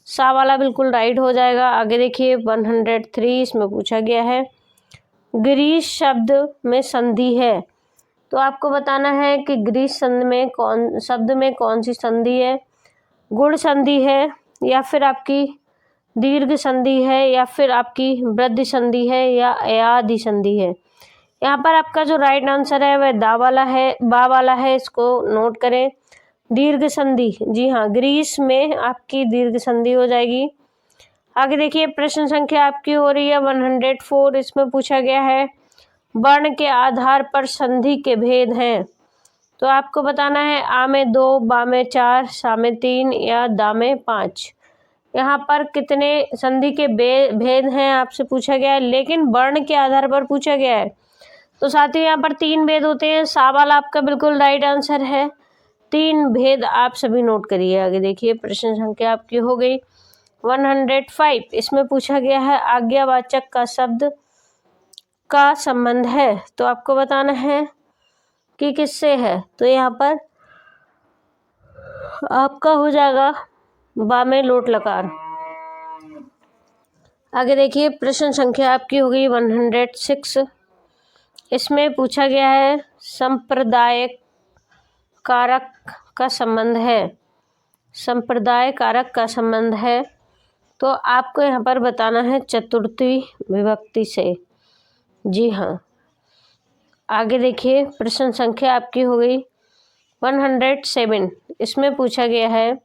सा वाला बिल्कुल राइट हो जाएगा। आगे देखिए 103। इसमें पूछा गया है ग्रीस शब्द में संधि है। तो आपको बताना है कि ग्रीस शब्द में कौन सी संधि है। गुण संधि है, या फिर आपकी दीर्घ संधि है, या फिर आपकी वृद्धि संधि है, या आदि संधि है। यहाँ पर आपका जो राइट आंसर है वह बा वाला है। इसको नोट करें, दीर्घ संधि। जी हाँ, ग्रीस में आपकी दीर्घ संधि हो जाएगी। आगे देखिए, प्रश्न संख्या आपकी हो रही है 104। इसमें पूछा गया है वर्ण के आधार पर संधि के भेद हैं। तो आपको बताना है आ में 2, बा में 4, सा में 3 या दा में 5। यहाँ पर कितने संधि के भेद हैं आपसे पूछा गया है, लेकिन वर्ण के आधार पर पूछा गया है। तो साथ ही यहाँ पर 3 भेद होते हैं। सा वाला आपका बिल्कुल राइट आंसर है। 3 भेद आप सभी नोट करिए। आगे देखिए, प्रश्न संख्या आपकी हो गई 105। इसमें पूछा गया है आज्ञावाचक का शब्द का संबंध है। तो आपको बताना है कि किससे है। तो यहाँ पर आपका हो जाएगा बा में लोट लकार। आगे देखिए, प्रश्न संख्या आपकी हो गई 106। इसमें पूछा गया है संप्रदाय कारक का संबंध है। संप्रदाय कारक का संबंध है। तो आपको यहाँ पर बताना है चतुर्थी विभक्ति से। जी हाँ, आगे देखिए, प्रश्न संख्या आपकी हो गई 107। इसमें पूछा गया है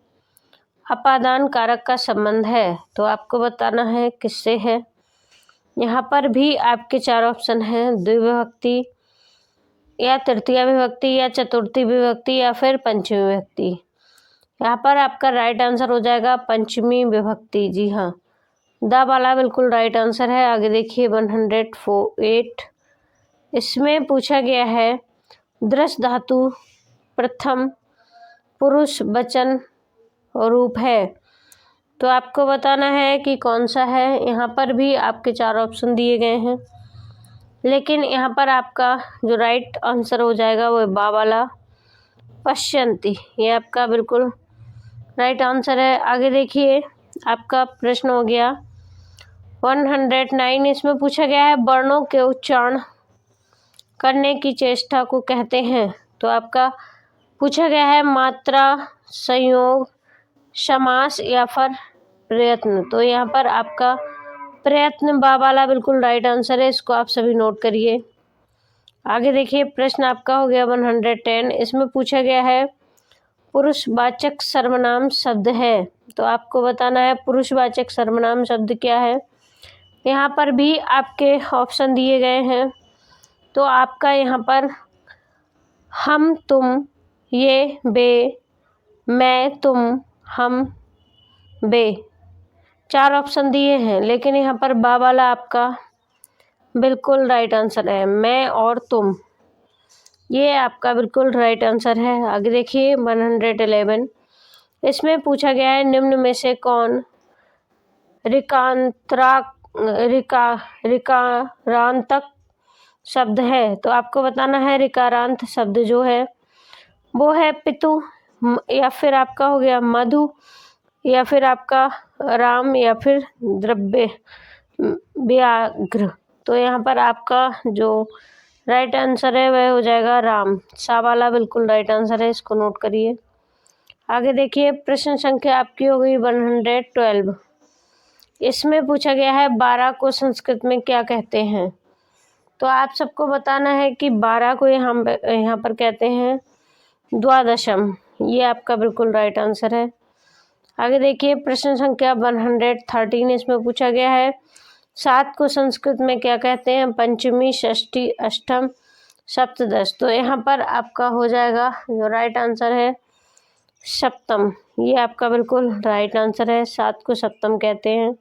अपादान कारक का संबंध है। तो आपको बताना है किससे है। यहाँ पर भी आपके 4 ऑप्शन हैं, द्विविभक्ति, या तृतीय विभक्ति, या चतुर्थी विभक्ति, या फिर पंचमी विभक्ति। यहाँ पर आपका राइट आंसर हो जाएगा पंचमी विभक्ति। जी हाँ, दा वाला बिल्कुल राइट आंसर है। आगे देखिए 108। इसमें पूछा गया है दृश धातु प्रथम पुरुष वचन रूप है। तो आपको बताना है कि कौन सा है। यहाँ पर भी आपके 4 ऑप्शन दिए गए हैं, लेकिन यहाँ पर आपका जो राइट आंसर हो जाएगा वो बा वाला पश्यन्ति। ये आपका बिल्कुल राइट आंसर है। आगे देखिए, आपका प्रश्न हो गया 109। इसमें पूछा गया है वर्णों के उच्चारण करने की चेष्टा को कहते हैं। तो आपका पूछा गया है मात्रा, संयोग, समास, या फिर प्रयत्न। तो यहाँ पर आपका प्रयत्न बा वाला बिल्कुल राइट आंसर है। इसको आप सभी नोट करिए। आगे देखिए, प्रश्न आपका हो गया 110। इसमें पूछा गया है पुरुषवाचक सर्वनाम शब्द है। तो आपको बताना है पुरुषवाचक सर्वनाम शब्द क्या है। यहाँ पर भी आपके ऑप्शन दिए गए हैं। तो आपका यहाँ पर हम, तुम, ये, बे, मैं, तुम, हम, बे, 4 ऑप्शन दिए हैं, लेकिन यहाँ पर बा वाला आपका बिल्कुल राइट आंसर है। मैं और तुम, ये आपका बिल्कुल राइट आंसर है। आगे देखिए 111। इसमें पूछा गया है निम्न में से कौन ऋकारांतक शब्द है। तो आपको बताना है ऋकारांत शब्द जो है वो है पितु, या फिर आपका हो गया मधु, या फिर आपका राम, या फिर द्रव्य व्याघ्र। तो यहाँ पर आपका जो राइट आंसर है वह हो जाएगा राम। सा वाला बिल्कुल राइट आंसर है। इसको नोट करिए। आगे देखिए, प्रश्न संख्या आपकी हो गई 112। इसमें पूछा गया है 12 को संस्कृत में क्या कहते हैं। तो आप सबको बताना है कि 12 को यहाँ पर कहते हैं द्वादशम। ये आपका बिल्कुल राइट आंसर है। आगे देखिए प्रश्न संख्या 113 इसमें पूछा गया है 7 को संस्कृत में क्या कहते हैं? पंचमी, षष्ठी, अष्टम, सप्तदश। तो यहाँ पर आपका हो जाएगा जो राइट आंसर है सप्तम। ये आपका बिल्कुल राइट आंसर है, 7 को सप्तम कहते हैं।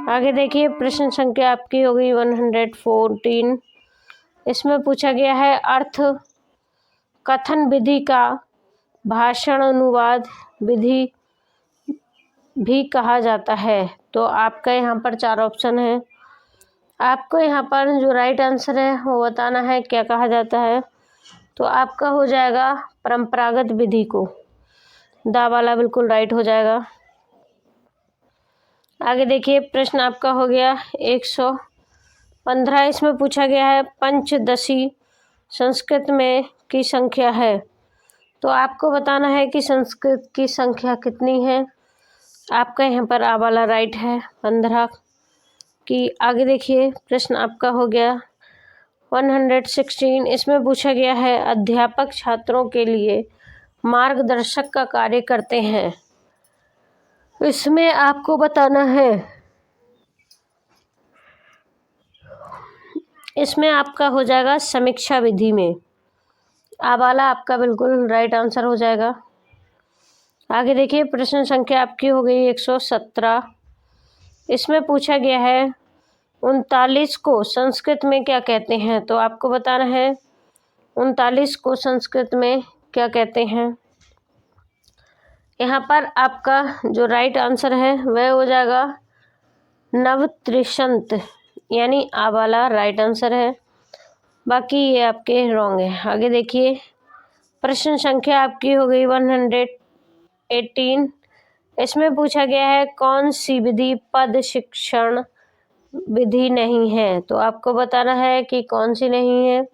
आगे देखिए प्रश्न संख्या आपकी हो गई 114। इसमें पूछा गया है अर्थ कथन विधि का भाषण अनुवाद विधि भी कहा जाता है। तो आपका यहाँ पर 4 ऑप्शन है। आपको यहाँ पर जो राइट आंसर है वो बताना है क्या कहा जाता है। तो आपका हो जाएगा परंपरागत विधि को, दा वाला बिल्कुल राइट हो जाएगा। आगे देखिए प्रश्न आपका हो गया 115। इसमें पूछा गया है पंचदशी संस्कृत में की संख्या है। तो आपको बताना है कि संस्कृत की संख्या कितनी है। आपका यहाँ पर आ वाला राइट है 15 की। आगे देखिए प्रश्न आपका हो गया 116। इसमें पूछा गया है अध्यापक छात्रों के लिए मार्गदर्शक का कार्य करते हैं। इसमें आपको बताना है, इसमें आपका हो जाएगा समीक्षा विधि में। आ वाला आपका बिल्कुल राइट आंसर हो जाएगा। आगे देखिए प्रश्न संख्या आपकी हो गई 117। इसमें पूछा गया है 39 को संस्कृत में क्या कहते हैं। तो आपको बताना है 39 को संस्कृत में क्या कहते हैं। यहाँ पर आपका जो राइट आंसर है वह हो जाएगा नवत्रिशंत, यानी आ वाला राइट आंसर है। बाकी ये आपके रॉन्ग है। आगे देखिए प्रश्न संख्या आपकी हो गई 118। इसमें पूछा गया है कौन सी विधि पद शिक्षण विधि नहीं है। तो आपको बताना है कि कौन सी नहीं है।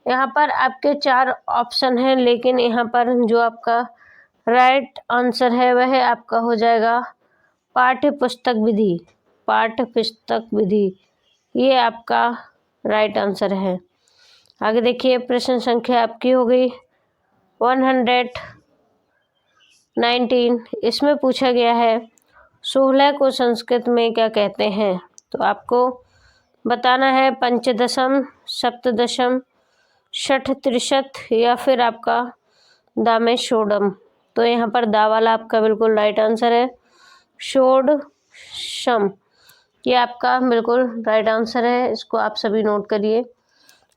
यहाँ पर आपके 4 ऑप्शन हैं, लेकिन यहाँ पर जो आपका राइट आंसर है वह आपका हो जाएगा पाठ्य पुस्तक विधि। पाठ्य पुस्तक विधि ये आपका राइट आंसर है। आगे देखिए प्रश्न संख्या आपकी हो गई 119। इसमें पूछा गया है 16 को संस्कृत में क्या कहते हैं। तो आपको बताना है पंचदशम, सप्तदशम, षट्त्रिशत या फिर आपका दामेशोडम। तो यहाँ पर दा वाला आपका बिल्कुल राइट आंसर है षोडशम। ये आपका बिल्कुल राइट आंसर है, इसको आप सभी नोट करिए।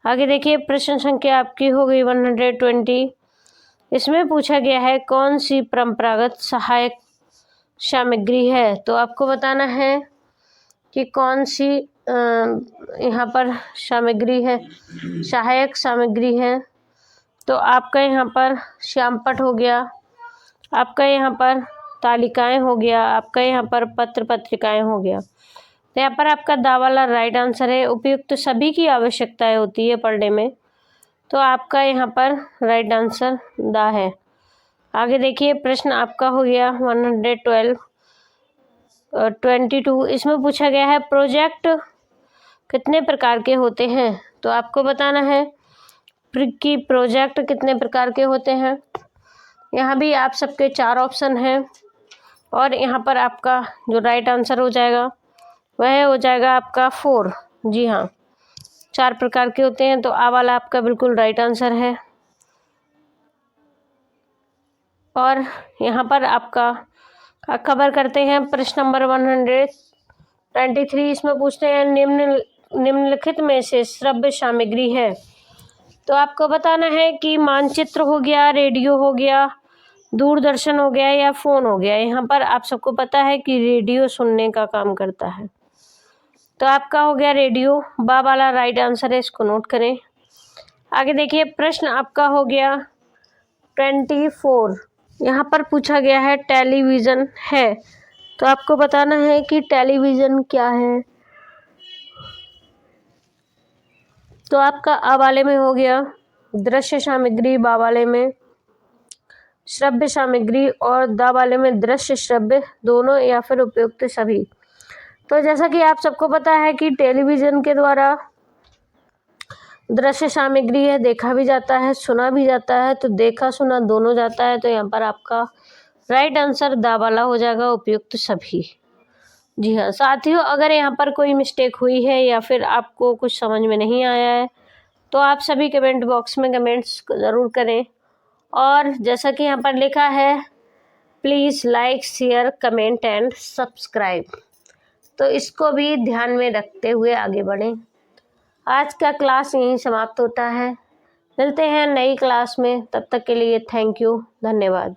आगे देखिए प्रश्न संख्या आपकी हो गई 120। इसमें पूछा गया है कौन सी परंपरागत सहायक सामग्री है। तो आपको बताना है कि कौन सी यहाँ पर सामग्री है, सहायक सामग्री है। तो आपका यहाँ पर श्यामपट हो गया, आपका यहाँ पर तालिकाएं हो गया, आपका यहाँ पर पत्र पत्रिकाएं हो गया। तो यहाँ पर आपका दा वाला राइट आंसर है। उपयुक्त सभी की आवश्यकताएं होती है पढ़ने में। तो आपका यहाँ पर राइट आंसर दा है। आगे देखिए प्रश्न आपका हो गया 122। इसमें पूछा गया है प्रोजेक्ट कितने प्रकार के होते हैं। तो आपको बताना है कि प्रोजेक्ट कितने प्रकार के होते हैं। यहाँ भी आप सबके 4 ऑप्शन हैं और यहाँ पर आपका जो राइट आंसर हो जाएगा वह हो जाएगा आपका 4। जी हाँ, 4 प्रकार के होते हैं। तो आ वाला आपका बिल्कुल राइट आंसर है। और यहाँ पर आपका कवर करते हैं प्रश्न नंबर 123। इसमें पूछते हैं निम्नलिखित में से श्रव्य सामग्री है। तो आपको बताना है कि मानचित्र हो गया, रेडियो हो गया, दूरदर्शन हो गया या फोन हो गया। यहाँ पर आप सबको पता है कि रेडियो सुनने का काम करता है। तो आपका हो गया रेडियो, बा वाला राइट आंसर है, इसको नोट करें। आगे देखिए प्रश्न आपका हो गया 24। यहाँ पर पूछा गया है टेलीविज़न है। तो आपको बताना है कि टेलीविज़न क्या है। तो आपका आ वाले में हो गया दृश्य सामग्री, बा वाले में श्रव्य सामग्री और दा वाले में दृश्य श्रव्य दोनों या फिर उपयुक्त सभी। तो जैसा कि आप सबको पता है कि टेलीविज़न के द्वारा दृश्य सामग्री है, देखा भी जाता है, सुना भी जाता है। तो देखा सुना दोनों जाता है। तो यहाँ पर आपका राइट आंसर दा वाला हो जाएगा, उपयुक्त सभी। जी हाँ साथियों, अगर यहाँ पर कोई मिस्टेक हुई है या फिर आपको कुछ समझ में नहीं आया है तो आप सभी कमेंट बॉक्स में कमेंट्स ज़रूर करें। और जैसा कि यहाँ पर लिखा है, please like share comment and subscribe, तो इसको भी ध्यान में रखते हुए आगे बढ़ें। आज का क्लास यहीं समाप्त होता है। मिलते हैं नई क्लास में, तब तक के लिए थैंक यू, धन्यवाद।